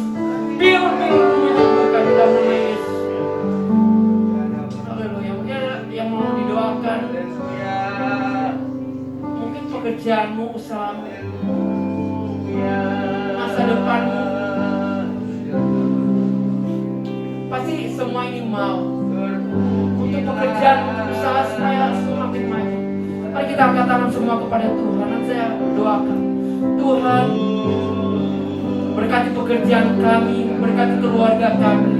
Biur-biur menyembuhkan dalam nama Yesus. Haleluya. Mungkin yang mau didoakan, mungkin pekerjaanmu, usahamu, masa depanmu, pasti semua ini mau untuk pekerjaan, untuk usaha saya semakin maju. Mari kita angkat tangan semua kepada Tuhan dan saya doakan, Tuhan berkati pekerjaan kami, berkati keluarga kami,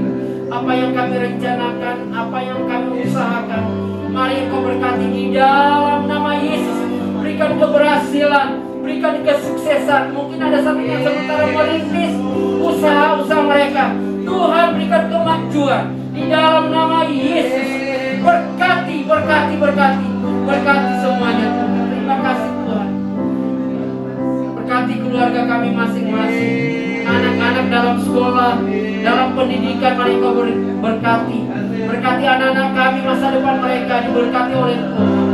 apa yang kami rencanakan, apa yang kami usahakan, mari Engkau berkati di dalam nama Yesus. Berikan keberhasilan, berikan kesuksesan. Mungkin ada satu yang sementara merintis usaha-usaha mereka, Tuhan berikan kemajuan di dalam nama Yesus. Berkati, berkati, berkati, berkati semuanya Tuhan. Terima kasih Tuhan. Berkati keluarga kami masing-masing, anak-anak dalam sekolah, dalam pendidikan, mari Engkau berkati. Berkati anak-anak kami, masa depan mereka diberkati oleh Tuhan,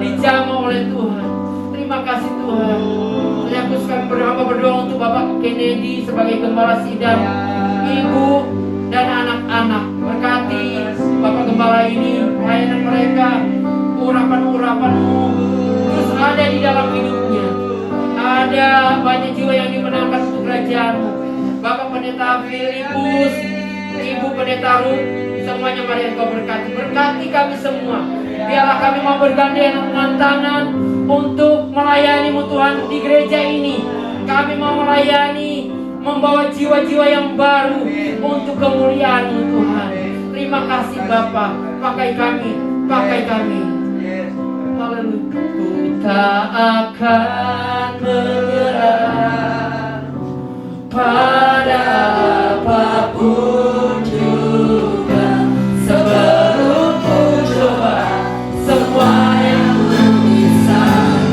dijamah oleh Tuhan. Terima kasih Tuhan. Saya khususkan berdoa untuk Bapak Kennedy sebagai gembala sidang, Ibu dan anak-anak. Berkati Bapak Gembala ini, pelayanan mereka, urapan-urapan-Mu terus ada di dalam hidupnya. Ada banyak jiwa yang dimenangkan untuk kerajaan-Mu. Bapak Pendeta Filipus, Ibu Pendeta Ruth, semuanya mari Engkau berkati. Berkati kami semua. Biarlah kami mau bergandengan tangan untuk melayani-Mu Tuhan di gereja ini. Kami mau melayani, membawa jiwa-jiwa yang baru untuk kemuliaan-Mu Tuhan. Terima kasih Bapa, pakai kami, pakai kami. Haleluya. Ku tak akan menyerah pada apapun juga, sebelum ku coba semua yang ku bisa,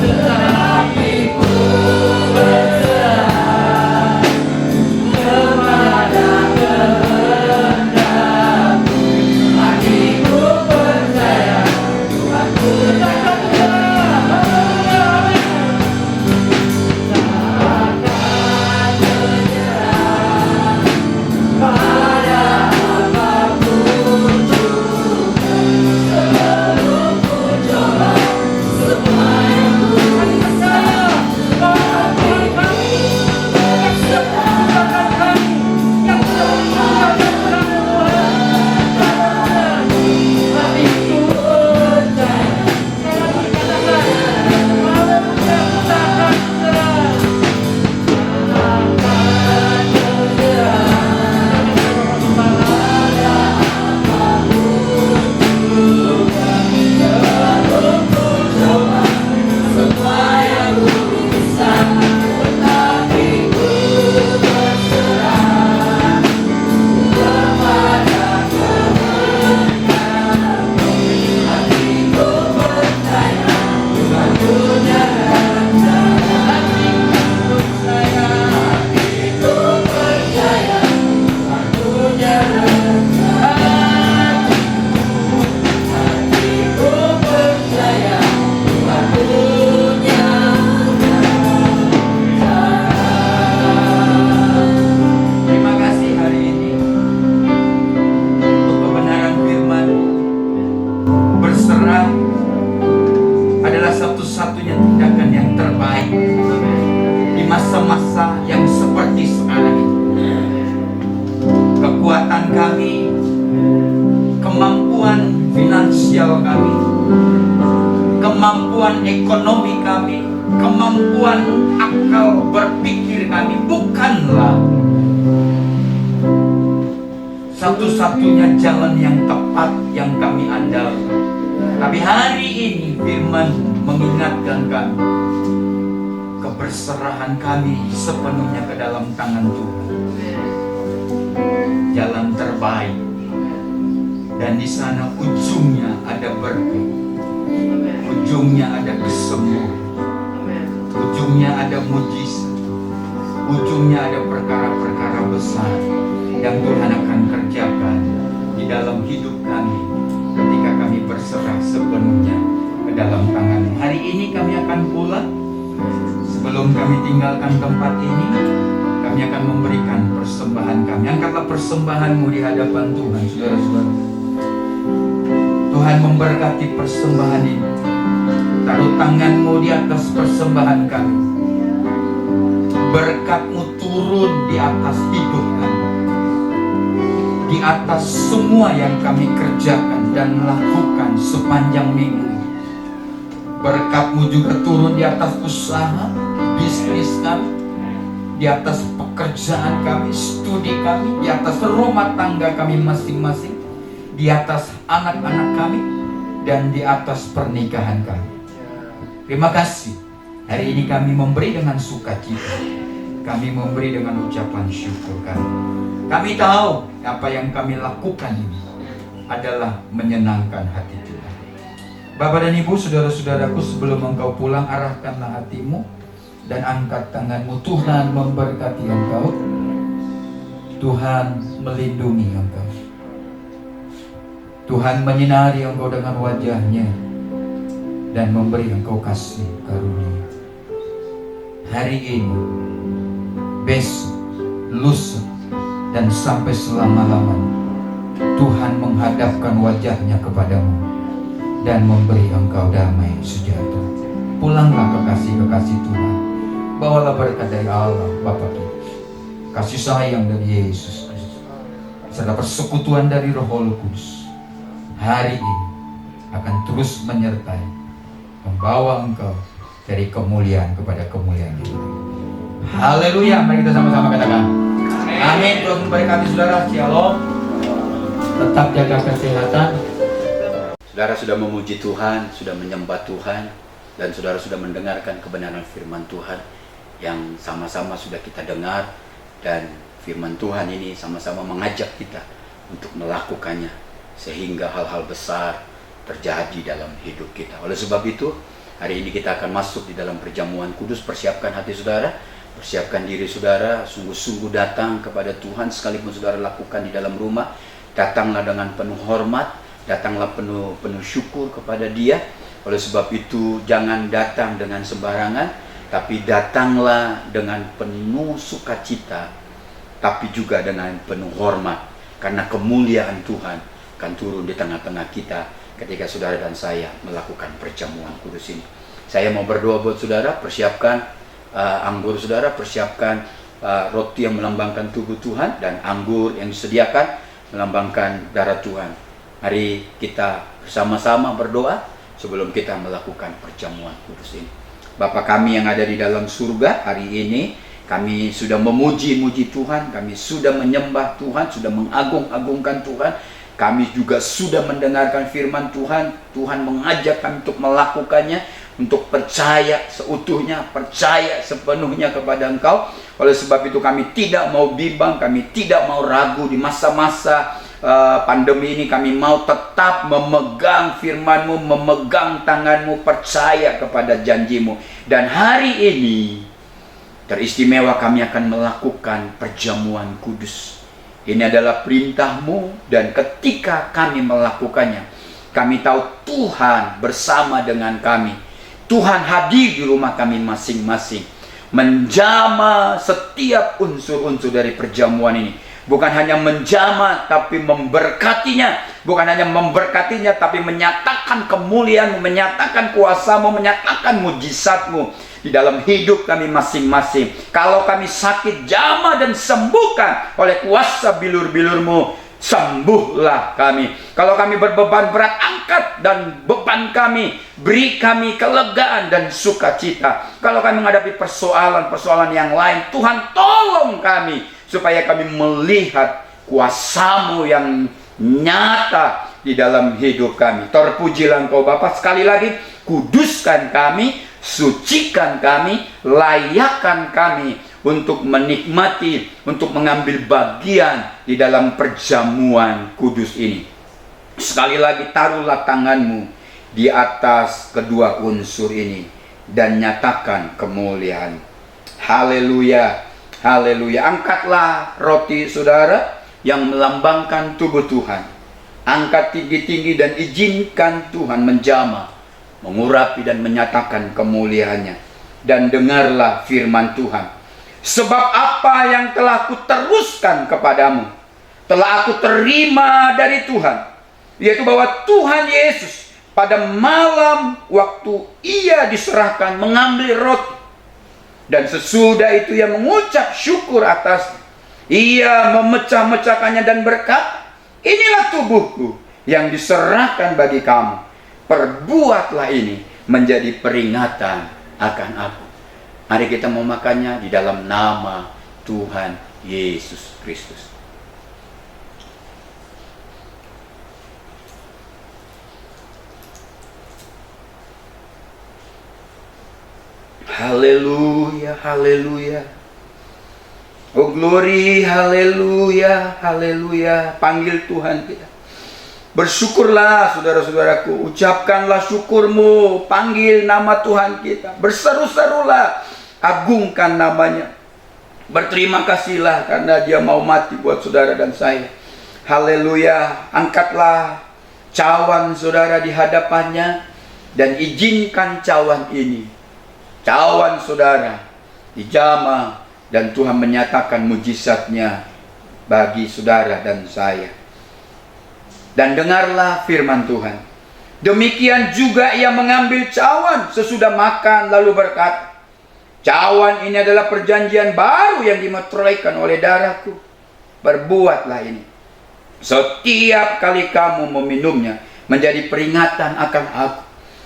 tetapi ku berserah kepada kehendak-Mu. Hatiku percaya Tuhanku takkan lelah. kemampuan ekonomi kami, kemampuan akal berpikir kami bukanlah satu-satunya jalan yang tepat yang kami andalkan. Tapi hari ini firman mengingatkan kami, keberserahan kami sepenuhnya ke dalam tangan Tuhan. Jalan terbaik, dan di sana ujungnya ada berkat, ujungnya ada kesembuhan, ujungnya ada mujizat, ujungnya ada perkara-perkara besar yang Tuhan akan kerjakan di dalam hidup kami ketika kami berserah sepenuhnya ke dalam tangan-Nya. Hari ini kami akan pulang. Sebelum kami tinggalkan tempat ini, kami akan memberikan persembahan kami. Angkatlah persembahanmu di hadapan Tuhan, saudara-saudara. Tuhan memberkati persembahan ini. Taruh tanganmu di atas persembahan kami. Berkat-Mu turun di atas hidup kami, di atas semua yang kami kerjakan dan lakukan sepanjang minggu ini. Berkat-Mu juga turun di atas usaha, bisnis kami, di atas pekerjaan kami, studi kami, di atas rumah tangga kami masing-masing, di atas anak-anak kami, dan di atas pernikahan kami. Terima kasih. Hari ini kami memberi dengan sukacita. Kami memberi dengan ucapan syukur kami. Kami tahu apa yang kami lakukan ini adalah menyenangkan hati Tuhan. Bapak dan Ibu, saudara-saudaraku, sebelum engkau pulang, arahkanlah hatimu dan angkat tanganmu. Tuhan memberkati engkau. Tuhan melindungi engkau. Tuhan menyinari engkau dengan wajah-Nya dan memberi engkau kasih karunia. Hari ini, besok, lusa, dan sampai selama-lamanya, Tuhan menghadapkan wajah-Nya kepadamu dan memberi engkau damai sejahtera. Pulanglah kekasih-kekasih Tuhan. Bawalah berkat dari Allah Bapa Tuhan, kasih sayang dari Yesus Kristus, serta persekutuan dari Roh Kudus hari ini akan terus menyertai, membawa engkau dari kemuliaan kepada kemuliaan itu. Haleluya. Mari kita sama-sama katakan amin. Tuhan memberkati saudara. Shalom. Tetap jaga kesehatan. Saudara sudah memuji Tuhan, sudah menyembah Tuhan, dan saudara sudah mendengarkan kebenaran firman Tuhan yang sama-sama sudah kita dengar. Dan firman Tuhan ini sama-sama mengajak kita untuk melakukannya, sehingga hal-hal besar terjadi dalam hidup kita. Oleh sebab itu, hari ini kita akan masuk di dalam perjamuan kudus. Persiapkan hati saudara, persiapkan diri saudara, sungguh-sungguh datang kepada Tuhan. Sekalipun saudara lakukan di dalam rumah, datanglah dengan penuh hormat, datanglah penuh syukur kepada Dia. Oleh sebab itu, jangan datang dengan sembarangan, tapi datanglah dengan penuh sukacita, tapi juga dengan penuh hormat, karena kemuliaan Tuhan akan turun di tengah-tengah kita ketika saudara dan saya melakukan perjamuan kudus ini. Saya mau berdoa buat saudara. Persiapkan anggur saudara, persiapkan roti yang melambangkan tubuh Tuhan, dan anggur yang disediakan melambangkan darah Tuhan. Mari kita bersama-sama berdoa sebelum kita melakukan perjamuan kudus ini. Bapa kami yang ada di dalam surga, hari ini kami sudah memuji-muji Tuhan, kami sudah menyembah Tuhan, sudah mengagung-agungkan Tuhan. Kami juga sudah mendengarkan firman Tuhan. Tuhan mengajak kami untuk melakukannya, untuk percaya seutuhnya, percaya sepenuhnya kepada Engkau. Oleh sebab itu kami tidak mau bimbang, kami tidak mau ragu di masa-masa pandemi ini. Kami mau tetap memegang firman-Mu, memegang tangan-Mu, percaya kepada janji-Mu. Dan hari ini teristimewa kami akan melakukan perjamuan kudus. Ini adalah perintah-Mu, dan ketika kami melakukannya, kami tahu Tuhan bersama dengan kami. Tuhan hadir di rumah kami masing-masing, menjamah setiap unsur-unsur dari perjamuan ini. Bukan hanya menjamah, tapi memberkatinya. Bukan hanya memberkatinya, tapi menyatakan kemuliaan-Mu, menyatakan kuasa-Mu, menyatakan mujizat-Mu di dalam hidup kami masing-masing. Kalau kami sakit, jamah dan sembuhkan oleh kuasa bilur-bilur-Mu. sembuhlah kami. Kalau kami berbeban berat, angkat dan beban kami, beri kami kelegaan dan sukacita. Kalau kami menghadapi persoalan-persoalan yang lain, Tuhan tolong kami, supaya kami melihat kuasa-Mu yang nyata di dalam hidup kami. Terpujilah Engkau Bapa. Sekali lagi, kuduskan kami, sucikan kami, layakkan kami untuk menikmati, untuk mengambil bagian di dalam perjamuan kudus ini. Sekali lagi, taruhlah tangan-Mu di atas kedua unsur ini dan nyatakan kemuliaan. Haleluya, haleluya. Angkatlah roti saudara yang melambangkan tubuh Tuhan. Angkat tinggi-tinggi dan izinkan Tuhan menjamah, mengurapi dan menyatakan kemuliaannya. Dan dengarlah firman Tuhan. Sebab apa yang telah aku teruskan kepadamu, telah aku terima dari Tuhan, yaitu bahwa Tuhan Yesus pada malam waktu Ia diserahkan mengambil roti, dan sesudah itu Ia mengucap syukur atasnya. Ia memecah-mecahkannya dan berkata, inilah tubuhku yang diserahkan bagi kamu. Perbuatlah ini menjadi peringatan akan aku. Mari kita memakannya di dalam nama Tuhan Yesus Kristus. Haleluya, haleluya. Oh glory, haleluya, haleluya. Panggil Tuhan kita. Bersyukurlah saudara-saudaraku, ucapkanlah syukurmu, panggil nama Tuhan kita. Berseru-serulah, agungkan namanya. Berterima kasihlah karena Dia mau mati buat saudara dan saya. Haleluya. Angkatlah cawan saudara di hadapannya dan izinkan cawan ini, cawan saudara, dijamah, dan Tuhan menyatakan mujizatnya bagi saudara dan saya. Dan dengarlah firman Tuhan. Demikian juga Ia mengambil cawan sesudah makan lalu berkata, cawan ini adalah perjanjian baru yang dimeteraikan oleh darahku. Perbuatlah ini setiap kali kamu meminumnya menjadi peringatan akan aku.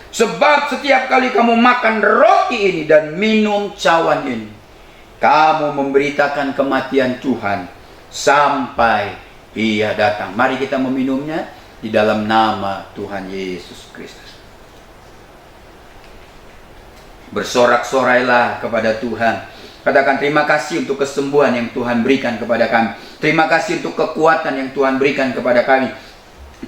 Sebab setiap kali kamu makan roti ini dan minum cawan ini, kamu memberitakan kematian Tuhan sampai Ia datang. Mari kita meminumnya di dalam nama Tuhan Yesus Kristus. Bersorak-sorailah kepada Tuhan. Katakan terima kasih untuk kesembuhan yang Tuhan berikan kepada kami. Terima kasih untuk kekuatan yang Tuhan berikan kepada kami.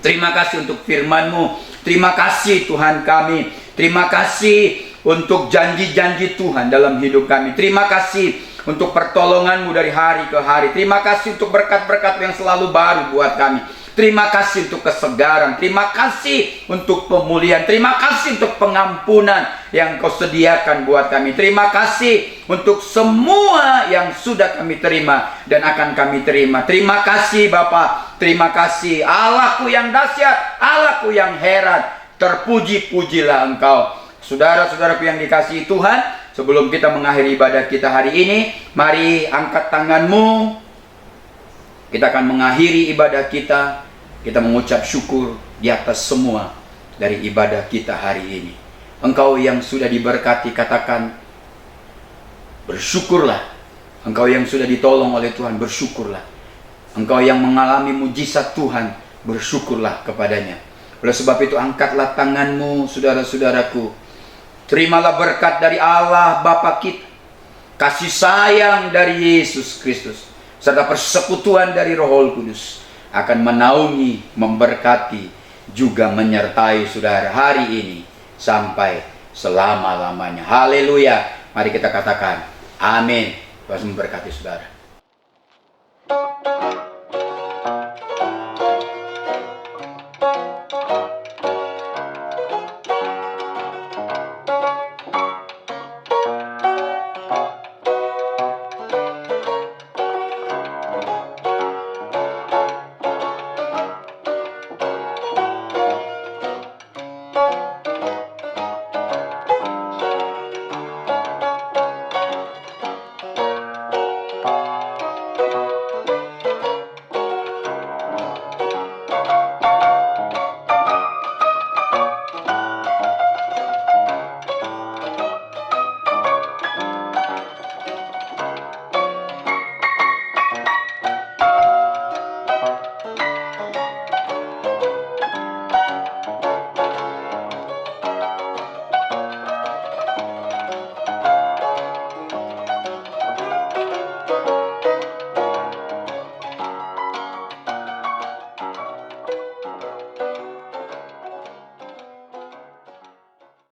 Terima kasih untuk firman-Mu. Terima kasih Tuhan kami. Terima kasih untuk janji-janji Tuhan dalam hidup kami. Terima kasih untuk pertolongan-Mu dari hari ke hari. Terima kasih untuk berkat-berkat yang selalu baru buat kami. Terima kasih untuk kesegaran. Terima kasih untuk pemulihan. Terima kasih untuk pengampunan yang Kau sediakan buat kami. Terima kasih untuk semua yang sudah kami terima dan akan kami terima. Terima kasih Bapa. Terima kasih Allahku yang dahsyat, Allahku yang heran. Terpuji-pujilah Engkau. Saudara-saudaraku yang dikasihi Tuhan, sebelum kita mengakhiri ibadah kita hari ini, mari angkat tanganmu. Kita akan mengakhiri ibadah kita. Kita mengucap syukur di atas semua dari ibadah kita hari ini. Engkau yang sudah diberkati, katakan bersyukurlah. Engkau yang sudah ditolong oleh Tuhan, bersyukurlah. Engkau yang mengalami mujizat Tuhan, bersyukurlah kepadanya. Oleh sebab itu angkatlah tanganmu saudara-saudaraku. Terimalah berkat dari Allah Bapa kita, kasih sayang dari Yesus Kristus, serta persekutuan dari Roh Kudus akan menaungi, memberkati, juga menyertai saudara hari ini sampai selama-lamanya. Haleluya. Mari kita katakan amin. Tuhan memberkati saudara.